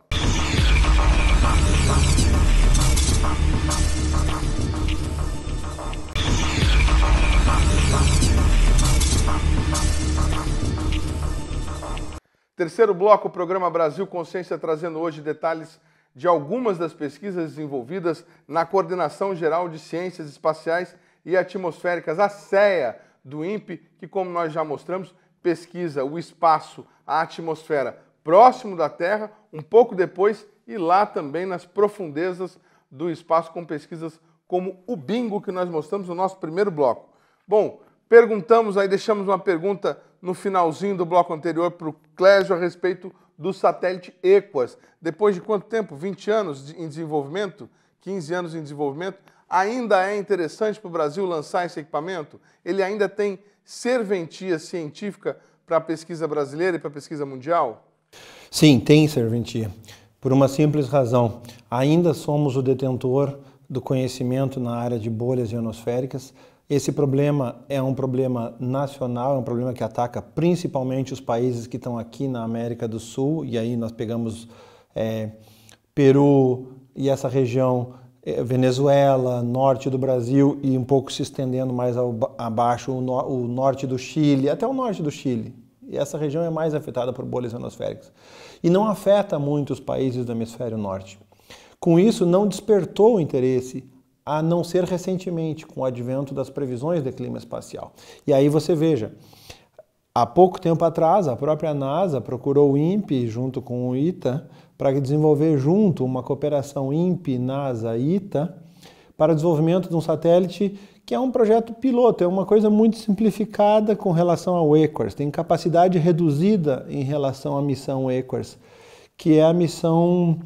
Terceiro bloco, o programa Brasil Consciência, trazendo hoje detalhes de algumas das pesquisas desenvolvidas na Coordenação Geral de Ciências Espaciais e Atmosféricas, a CEA do INPE, que, como nós já mostramos, pesquisa o espaço, a atmosfera próximo da Terra, um pouco depois, e lá também nas profundezas do espaço, com pesquisas como o Bingo, que nós mostramos no nosso primeiro bloco. Bom, perguntamos aí, deixamos uma pergunta no finalzinho do bloco anterior para o Clésio a respeito do satélite EQUAS. Depois de quanto tempo? 20 anos em desenvolvimento? 15 anos em desenvolvimento? Ainda é interessante para o Brasil lançar esse equipamento? Ele ainda tem serventia científica para a pesquisa brasileira e para a pesquisa mundial? Sim, tem serventia. Por uma simples razão. Ainda somos o detentor do conhecimento na área de bolhas ionosféricas. Esse problema é um problema nacional, é um problema que ataca principalmente os países que estão aqui na América do Sul, e aí nós pegamos Peru e essa região, Venezuela, norte do Brasil e um pouco se estendendo mais abaixo o norte do Chile, até o norte do Chile. E essa região é mais afetada por bolhas ionosféricas. E não afeta muito os países do hemisfério norte. Com isso, não despertou o interesse, a não ser recentemente, com o advento das previsões de clima espacial. E aí você veja, há pouco tempo atrás, a própria NASA procurou o INPE junto com o ITA para desenvolver junto uma cooperação INPE-NASA-ITA para o desenvolvimento de um satélite que é um projeto piloto, é uma coisa muito simplificada com relação ao EQUARS, tem capacidade reduzida em relação à missão EQUARS, que é a missão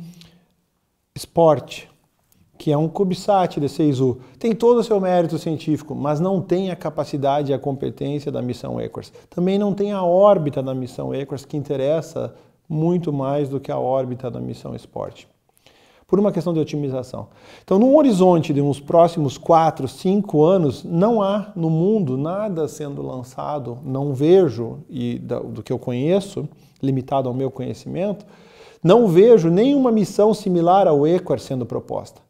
SPORT, que é um CubeSat de 6U. Tem todo o seu mérito científico, mas não tem a capacidade e a competência da missão EQUARS. Também não tem a órbita da missão EQUARS, que interessa muito mais do que a órbita da missão SPORT, por uma questão de otimização. Então, num horizonte de uns próximos 4, 5 anos, não há no mundo nada sendo lançado, não vejo, e do que eu conheço, limitado ao meu conhecimento, não vejo nenhuma missão similar ao EQUARS sendo proposta.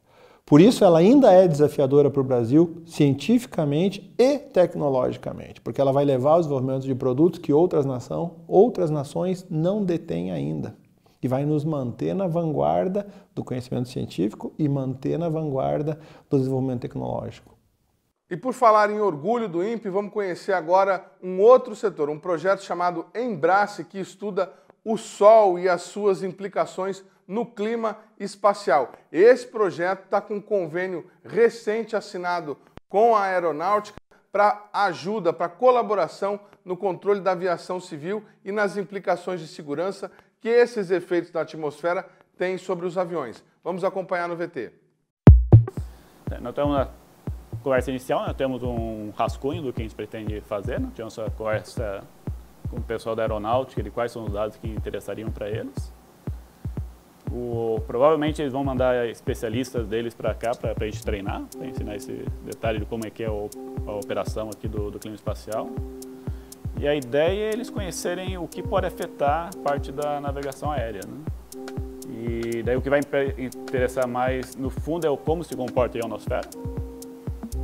Por isso, ela ainda é desafiadora para o Brasil, cientificamente e tecnologicamente, porque ela vai levar ao desenvolvimento de produtos que outras nações não detêm ainda. E vai nos manter na vanguarda do conhecimento científico e manter na vanguarda do desenvolvimento tecnológico. E por falar em orgulho do INPE, vamos conhecer agora um outro setor, um projeto chamado Embrace, que estuda o Sol e as suas implicações no clima espacial. Esse projeto está com um convênio recente assinado com a aeronáutica para ajuda, para colaboração no controle da aviação civil e nas implicações de segurança que esses efeitos da atmosfera têm sobre os aviões. Vamos acompanhar no VT. Nós estamos na conversa inicial, nós temos um rascunho do que a gente pretende fazer, nós tivemos essa conversa com o pessoal da aeronáutica de quais são os dados que interessariam para eles. Provavelmente eles vão mandar especialistas deles para cá para a gente treinar, para ensinar esse detalhe de como é que é a operação aqui do clima espacial. E a ideia é eles conhecerem o que pode afetar parte da navegação aérea, né? E daí o que vai interessar mais, no fundo, é o como se comporta a ionosfera.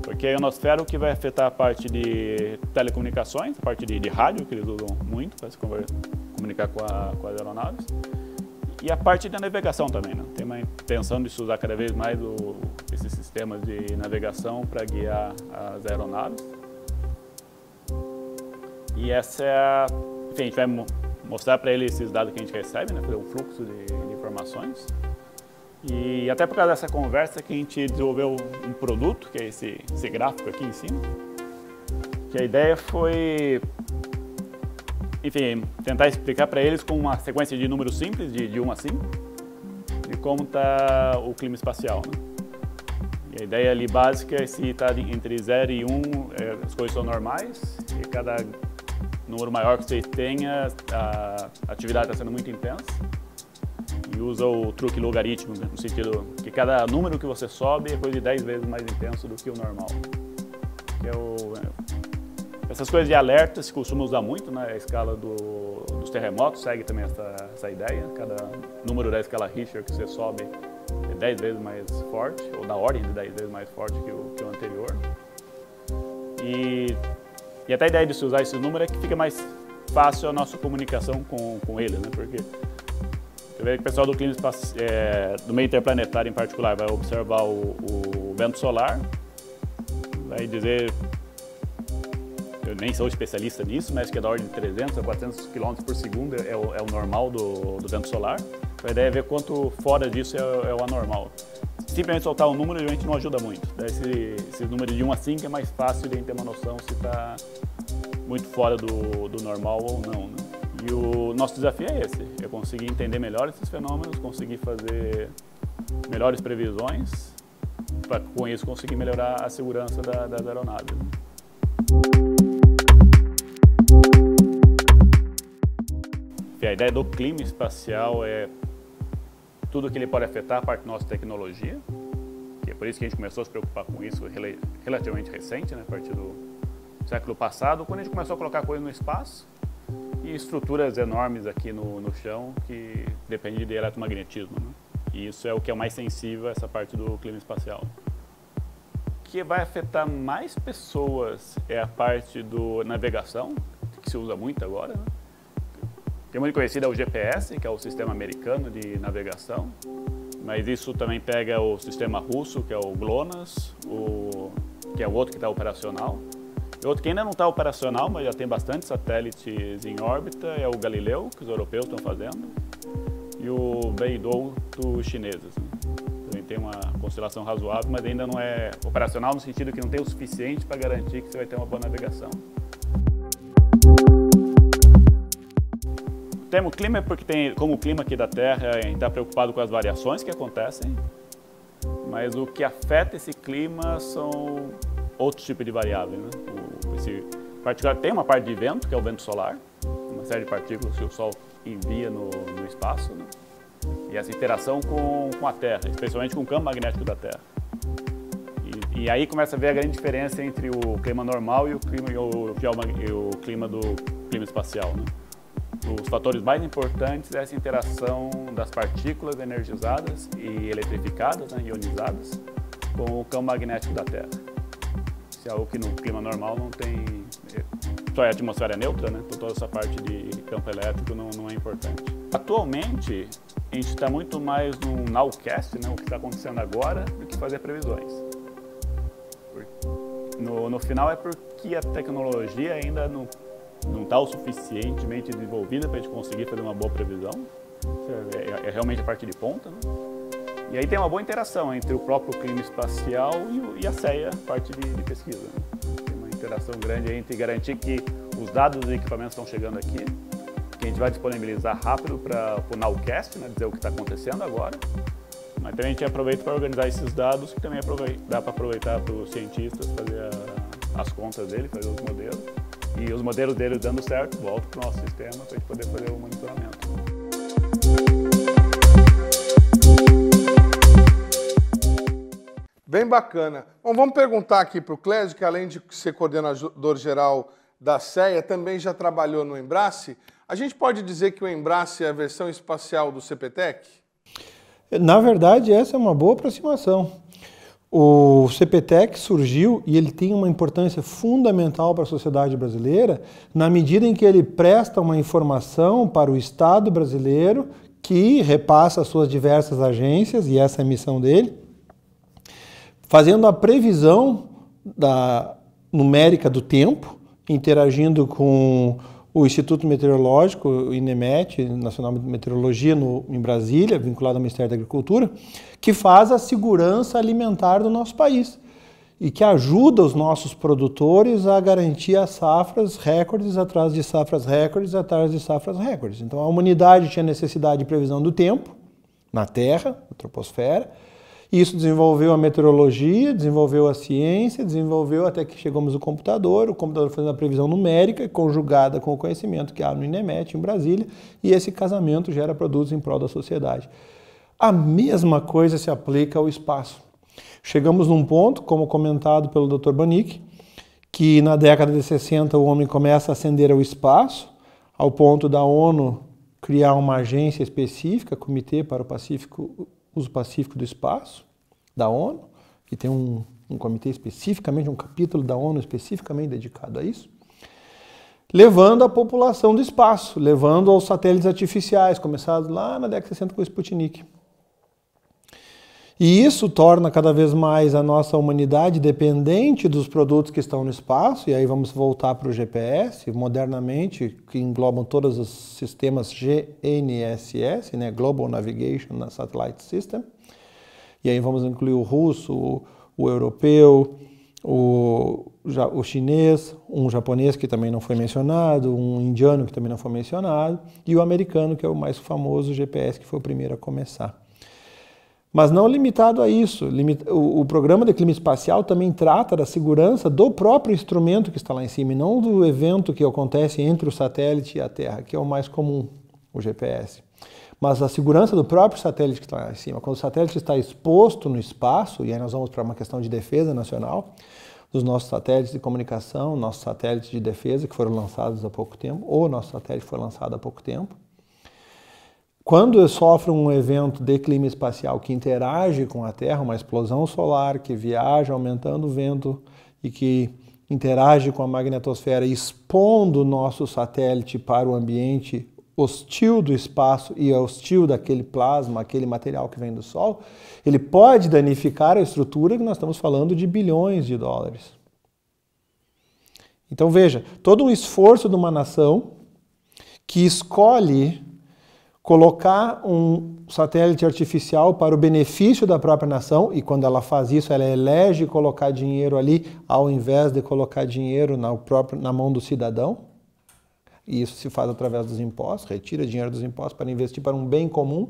Porque a ionosfera é o que vai afetar a parte de telecomunicações, a parte de rádio, que eles usam muito para se comunicar com as aeronaves. E a parte da navegação também, né? Tem uma intenção de se usar cada vez mais esses sistemas de navegação para guiar as aeronaves. E essa é a... Enfim, a gente vai mostrar para ele esses dados que a gente recebe, né, fazer um fluxo de informações. E até por causa dessa conversa que a gente desenvolveu um produto, que é esse gráfico aqui em cima, que a ideia foi, enfim, tentar explicar para eles com uma sequência de números simples, de 1 a 5, de como está o clima espacial, né? E a ideia ali básica é se está entre 0 e 1, as coisas são normais, e cada número maior que vocês tenha, a atividade está sendo muito intensa. E usa o truque logarítmico, no sentido que cada número que você sobe é coisa de 10 vezes mais intenso do que o normal. Que essas coisas de alerta se costuma usar muito, né? A escala dos terremotos segue também essa ideia. Cada número da escala Richter que você sobe é 10 vezes mais forte, ou da ordem de 10 vezes mais forte que o anterior. E até a ideia de se usar esse número é que fica mais fácil a nossa comunicação com ele, né? Porque você vê que o pessoal do clima do meio interplanetário em particular vai observar o vento solar, vai dizer, eu nem sou especialista nisso, mas que é da ordem de 300 a 400 km por segundo é o normal do vento solar. A ideia é ver quanto fora disso é o anormal. Simplesmente soltar um número realmente não ajuda muito. Esse número de 1 a 5 é mais fácil de ter uma noção se está muito fora do normal ou não, né? E o nosso desafio é esse, é conseguir entender melhor esses fenômenos, conseguir fazer melhores previsões, para com isso conseguir melhorar a segurança das aeronaves. A ideia do clima espacial é tudo que ele pode afetar a parte da nossa tecnologia, que é por isso que a gente começou a se preocupar com isso relativamente recente, né, a partir do século passado, quando a gente começou a colocar coisas no espaço, e estruturas enormes aqui no chão que dependem de eletromagnetismo, né? E isso é o que é mais sensível a essa parte do clima espacial. O que vai afetar mais pessoas é a parte do navegação, que se usa muito agora, né? Que é muito conhecido é o GPS, que é o sistema americano de navegação, mas isso também pega o sistema russo, que é o GLONASS, que é o outro que está operacional. Outro que ainda não está operacional, mas já tem bastante satélites em órbita, é o Galileu, que os europeus estão fazendo, e o Beidou dos chineses, né? Também tem uma constelação razoável, mas ainda não é operacional no sentido que não tem o suficiente para garantir que você vai ter uma boa navegação. O termo clima é porque como o clima aqui da Terra, a gente está preocupado com as variações que acontecem, mas o que afeta esse clima são outros tipos de variáveis, né? Tem uma parte de vento, que é o vento solar, uma série de partículas que o Sol envia no espaço, né? E essa interação com a Terra, especialmente com o campo magnético da Terra. E aí começa a ver a grande diferença entre o clima normal e o clima do clima espacial, né? Os fatores mais importantes é essa interação das partículas energizadas e eletrificadas, né, ionizadas, com o campo magnético da Terra. Isso é algo que no clima normal não tem, só é a atmosfera neutra, né? Então toda essa parte de campo elétrico não é importante. Atualmente, a gente está muito mais num nowcast, né, o que está acontecendo agora, do que fazer previsões. No final é porque a tecnologia ainda não está o suficientemente desenvolvida para a gente conseguir fazer uma boa previsão. É realmente a parte de ponta, né? E aí tem uma boa interação entre o próprio clima espacial e a CEA, parte de pesquisa, né? Tem uma interação grande entre garantir que os dados dos equipamentos estão chegando aqui, que a gente vai disponibilizar rápido para o nowcast, né, dizer o que está acontecendo agora, mas também a gente aproveita para organizar esses dados, que também dá para aproveitar para os cientistas fazer as contas dele, fazer os modelos. E os modelos deles dando certo, voltam para o nosso sistema para a gente poder fazer o monitoramento. Bem bacana. Bom, vamos perguntar aqui para o Clésio, que além de ser coordenador geral da CEA, também já trabalhou no Embrace. A gente pode dizer que o Embrace é a versão espacial do CPTEC? Na verdade, essa é uma boa aproximação. O CPTEC surgiu e ele tem uma importância fundamental para a sociedade brasileira na medida em que ele presta uma informação para o Estado brasileiro que repassa as suas diversas agências, e essa é a missão dele, fazendo a previsão numérica do tempo, interagindo com o Instituto Meteorológico, o INEMET, Nacional de Meteorologia, em Brasília, vinculado ao Ministério da Agricultura, que faz a segurança alimentar do nosso país e que ajuda os nossos produtores a garantir as safras recordes atrás de safras recordes atrás de safras recordes. Então a humanidade tinha necessidade de previsão do tempo na Terra, na troposfera. Isso desenvolveu a meteorologia, desenvolveu a ciência, desenvolveu até que chegamos ao computador, o computador fazendo a previsão numérica, conjugada com o conhecimento que há no INEMET, em Brasília, e esse casamento gera produtos em prol da sociedade. A mesma coisa se aplica ao espaço. Chegamos num ponto, como comentado pelo Dr. Banik, que na década de 60 o homem começa a ascender ao espaço, ao ponto da ONU criar uma agência específica, Comitê para o Uso Pacífico do Espaço, da ONU, que tem um comitê especificamente, um capítulo da ONU especificamente dedicado a isso, levando a população do espaço, levando aos satélites artificiais, começados lá na década de 60 com o Sputnik. E isso torna cada vez mais a nossa humanidade dependente dos produtos que estão no espaço, e aí vamos voltar para o GPS, modernamente, que englobam todos os sistemas GNSS, né, Global Navigation Satellite System, e aí vamos incluir o russo, o europeu, o chinês, um japonês que também não foi mencionado, um indiano que também não foi mencionado, e o americano, que é o mais famoso GPS, que foi o primeiro a começar. Mas não limitado a isso, o programa de clima espacial também trata da segurança do próprio instrumento que está lá em cima, e não do evento que acontece entre o satélite e a Terra, que é o mais comum, o GPS. Mas a segurança do próprio satélite que está lá em cima. Quando o satélite está exposto no espaço, e aí nós vamos para uma questão de defesa nacional, dos nossos satélites de comunicação, nossos satélites de defesa que foram lançados há pouco tempo, ou nosso satélite foi lançado há pouco tempo, quando sofre um evento de clima espacial que interage com a Terra, uma explosão solar que viaja aumentando o vento e que interage com a magnetosfera, expondo o nosso satélite para o ambiente hostil do espaço e hostil daquele plasma, aquele material que vem do Sol, ele pode danificar a estrutura que nós estamos falando de bilhões de dólares. Então veja, todo um esforço de uma nação que escolhe colocar um satélite artificial para o benefício da própria nação, e quando ela faz isso, ela elege colocar dinheiro ali, ao invés de colocar dinheiro na mão do cidadão. E isso se faz através dos impostos, retira dinheiro dos impostos para investir para um bem comum.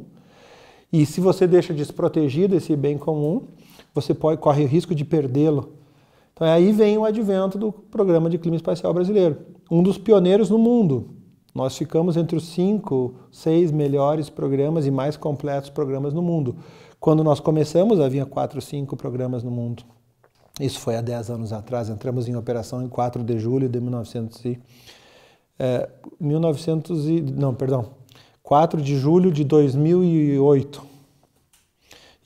E se você deixa desprotegido esse bem comum, você corre o risco de perdê-lo. Então aí vem o advento do Programa de Clima Espacial Brasileiro, um dos pioneiros no mundo. Nós ficamos entre os 5, 6 melhores programas e mais completos programas no mundo. Quando nós começamos, havia 4, 5 programas no mundo. Isso foi há 10 anos atrás. Entramos em operação em 4 de julho de 4 de julho de 2008.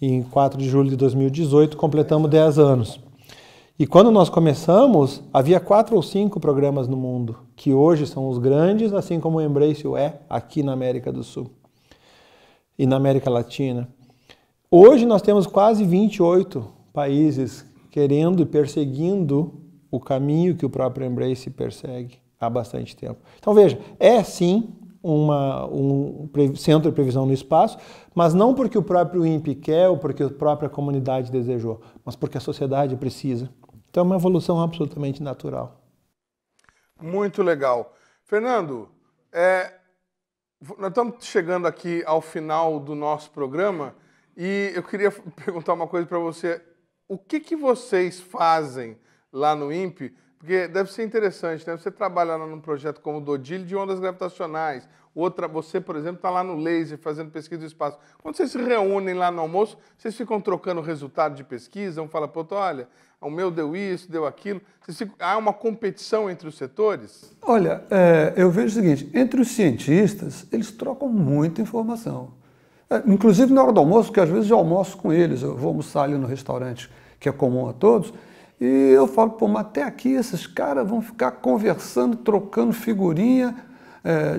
E em 4 de julho de 2018 completamos 10 anos. E quando nós começamos, havia 4 ou 5 programas no mundo, que hoje são os grandes, assim como o Embrace é aqui na América do Sul e na América Latina. Hoje nós temos quase 28 países querendo e perseguindo o caminho que o próprio Embrace persegue há bastante tempo. Então veja, é sim um centro de previsão no espaço, mas não porque o próprio INPE quer ou porque a própria comunidade desejou, mas porque a sociedade precisa. Então é uma evolução absolutamente natural. Muito legal. Fernando, nós estamos chegando aqui ao final do nosso programa e eu queria perguntar uma coisa para você. O que vocês fazem lá no INPE? Porque deve ser interessante, né? Você trabalha lá num projeto como o DODIL de ondas gravitacionais. Você, por exemplo, está lá no laser fazendo pesquisa do espaço. Quando vocês se reúnem lá no almoço, vocês ficam trocando resultado de pesquisa? Um fala, pô, olha, o meu deu isso, deu aquilo. Há uma competição entre os setores? Olha, eu vejo o seguinte, entre os cientistas, eles trocam muita informação. Inclusive na hora do almoço, que às vezes eu almoço com eles, eu vou almoçar ali no restaurante que é comum a todos, e eu falo, pô, mas até aqui esses caras vão ficar conversando, trocando figurinha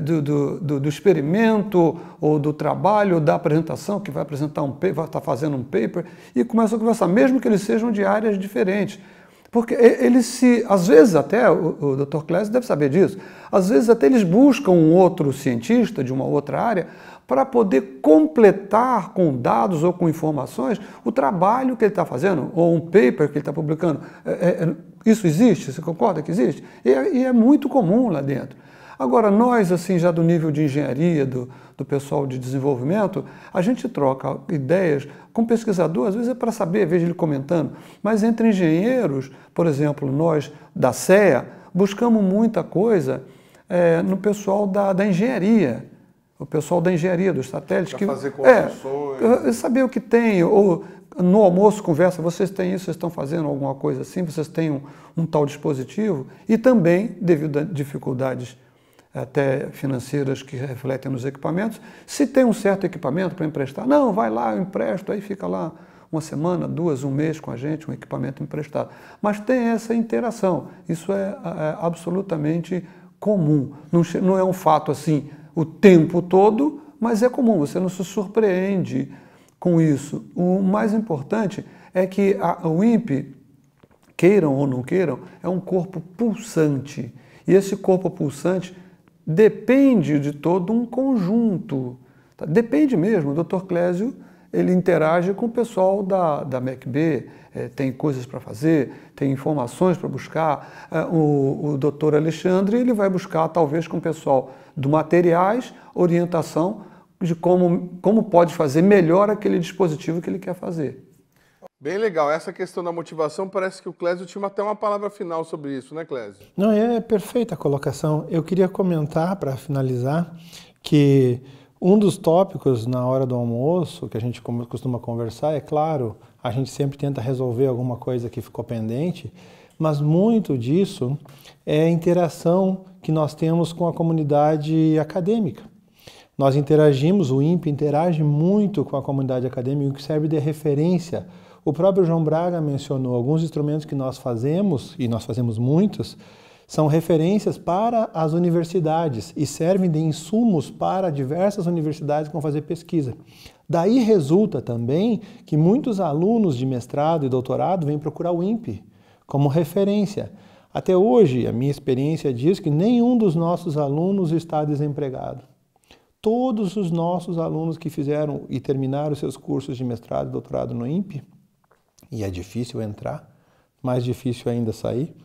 do experimento, ou do trabalho, ou da apresentação, que vai apresentar vai estar fazendo um paper, e começam a conversar, mesmo que eles sejam de áreas diferentes. Porque eles às vezes até, o Dr. Clésio deve saber disso, às vezes até eles buscam um outro cientista de uma outra área para poder completar com dados ou com informações o trabalho que ele está fazendo, ou um paper que ele está publicando. Isso existe? Você concorda que existe? E é muito comum lá dentro. Agora, nós, assim, já do nível de engenharia, do pessoal de desenvolvimento, a gente troca ideias com pesquisador, às vezes é para saber, vejo ele comentando, mas entre engenheiros, por exemplo, nós da CEA, buscamos muita coisa no pessoal da engenharia, o pessoal da engenharia dos satélites. Para fazer construções. Saber o que tem, ou no almoço conversa, vocês têm isso, vocês estão fazendo alguma coisa assim, vocês têm um tal dispositivo, e também, devido a dificuldades até financeiras que refletem nos equipamentos, se tem um certo equipamento para emprestar, não, vai lá, eu empresto, aí fica lá uma semana, 2, um mês com a gente, um equipamento emprestado. Mas tem essa interação, isso é absolutamente comum, não é um fato assim o tempo todo, mas é comum, você não se surpreende com isso. O mais importante é que o INPE, queiram ou não queiram, é um corpo pulsante, e esse corpo pulsante depende de todo um conjunto. Tá? Depende mesmo. O Dr. Clésio, ele interage com o pessoal da MECB, tem coisas para fazer, tem informações para buscar. O Dr. Alexandre, ele vai buscar, talvez, com o pessoal do materiais, orientação de como pode fazer melhor aquele dispositivo que ele quer fazer. Bem legal. Essa questão da motivação, parece que o Clésio tinha até uma palavra final sobre isso, né, Clésio? Não, é perfeita a colocação. Eu queria comentar, para finalizar, que um dos tópicos na hora do almoço, que a gente costuma conversar, é claro, a gente sempre tenta resolver alguma coisa que ficou pendente, mas muito disso é a interação que nós temos com a comunidade acadêmica. Nós interagimos, o INPE interage muito com a comunidade acadêmica, que serve de referência. O próprio João Braga mencionou alguns instrumentos que nós fazemos, e nós fazemos muitos, são referências para as universidades e servem de insumos para diversas universidades que vão fazer pesquisa. Daí resulta também que muitos alunos de mestrado e doutorado vêm procurar o INPE como referência. Até hoje, a minha experiência diz que nenhum dos nossos alunos está desempregado. Todos os nossos alunos que fizeram e terminaram seus cursos de mestrado e doutorado no INPE, e é difícil entrar, mais difícil ainda sair,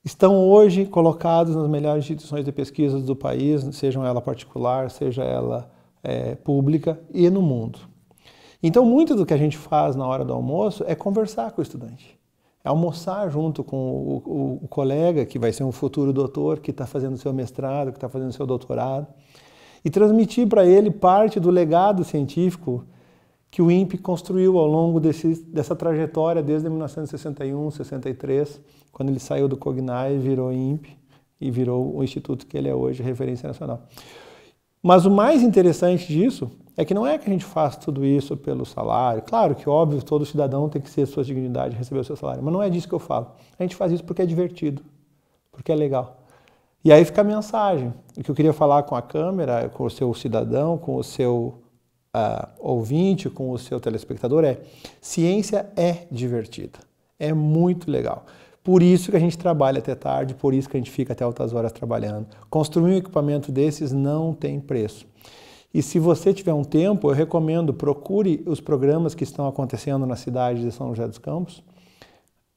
estão hoje colocados nas melhores instituições de pesquisa do país, sejam ela particular, seja ela pública, e no mundo. Então, muito do que a gente faz na hora do almoço é conversar com o estudante, é almoçar junto com o colega que vai ser um futuro doutor, que está fazendo seu mestrado, que está fazendo seu doutorado, e transmitir para ele parte do legado científico que o INPE construiu ao longo dessa trajetória desde 1961, 63, quando ele saiu do COGNAE, virou INPE e virou o instituto que ele é hoje, referência nacional. Mas o mais interessante disso é que não é que a gente faz tudo isso pelo salário. Claro que, óbvio, todo cidadão tem que ser sua dignidade, receber o seu salário, mas não é disso que eu falo. A gente faz isso porque é divertido, porque é legal. E aí fica a mensagem. O que eu queria falar com a câmera, com o seu cidadão, com o seu ouvinte, com o seu telespectador ciência é divertida, é muito legal. Por isso que a gente trabalha até tarde, por isso que a gente fica até altas horas trabalhando. Construir um equipamento desses não tem preço. E se você tiver um tempo, eu recomendo, procure os programas que estão acontecendo na cidade de São José dos Campos.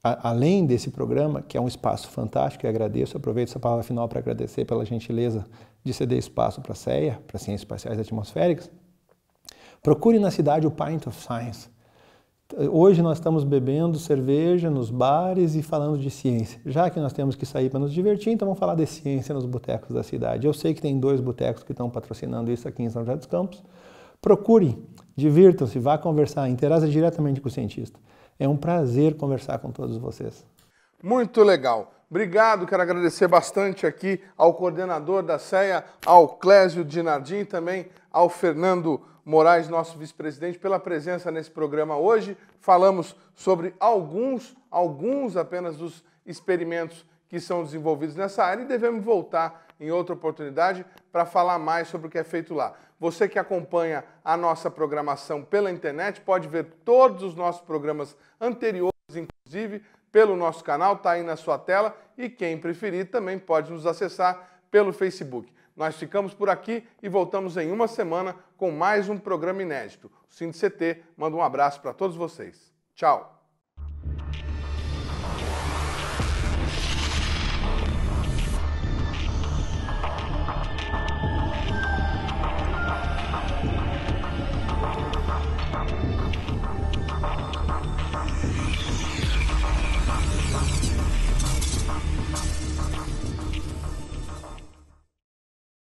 Além desse programa, que é um espaço fantástico, e agradeço, aproveito essa palavra final para agradecer pela gentileza de ceder espaço para a CEA, para Ciências Espaciais e Atmosféricas. Procure na cidade o Pint of Science. Hoje nós estamos bebendo cerveja nos bares e falando de ciência. Já que nós temos que sair para nos divertir, então vamos falar de ciência nos botecos da cidade. Eu sei que tem 2 botecos que estão patrocinando isso aqui em São José dos Campos. Procurem, divirtam-se, vá conversar, interaja diretamente com o cientista. É um prazer conversar com todos vocês. Muito legal. Obrigado, quero agradecer bastante aqui ao coordenador da CEA, ao Clésio Dinardim, também ao Fernando Moraes, nosso vice-presidente, pela presença nesse programa hoje. Falamos sobre alguns apenas dos experimentos que são desenvolvidos nessa área e devemos voltar em outra oportunidade para falar mais sobre o que é feito lá. Você que acompanha a nossa programação pela internet pode ver todos os nossos programas anteriores, inclusive pelo nosso canal, está aí na sua tela, e quem preferir também pode nos acessar pelo Facebook. Nós ficamos por aqui e voltamos em uma semana com mais um programa inédito. O SINDICT manda um abraço para todos vocês. Tchau!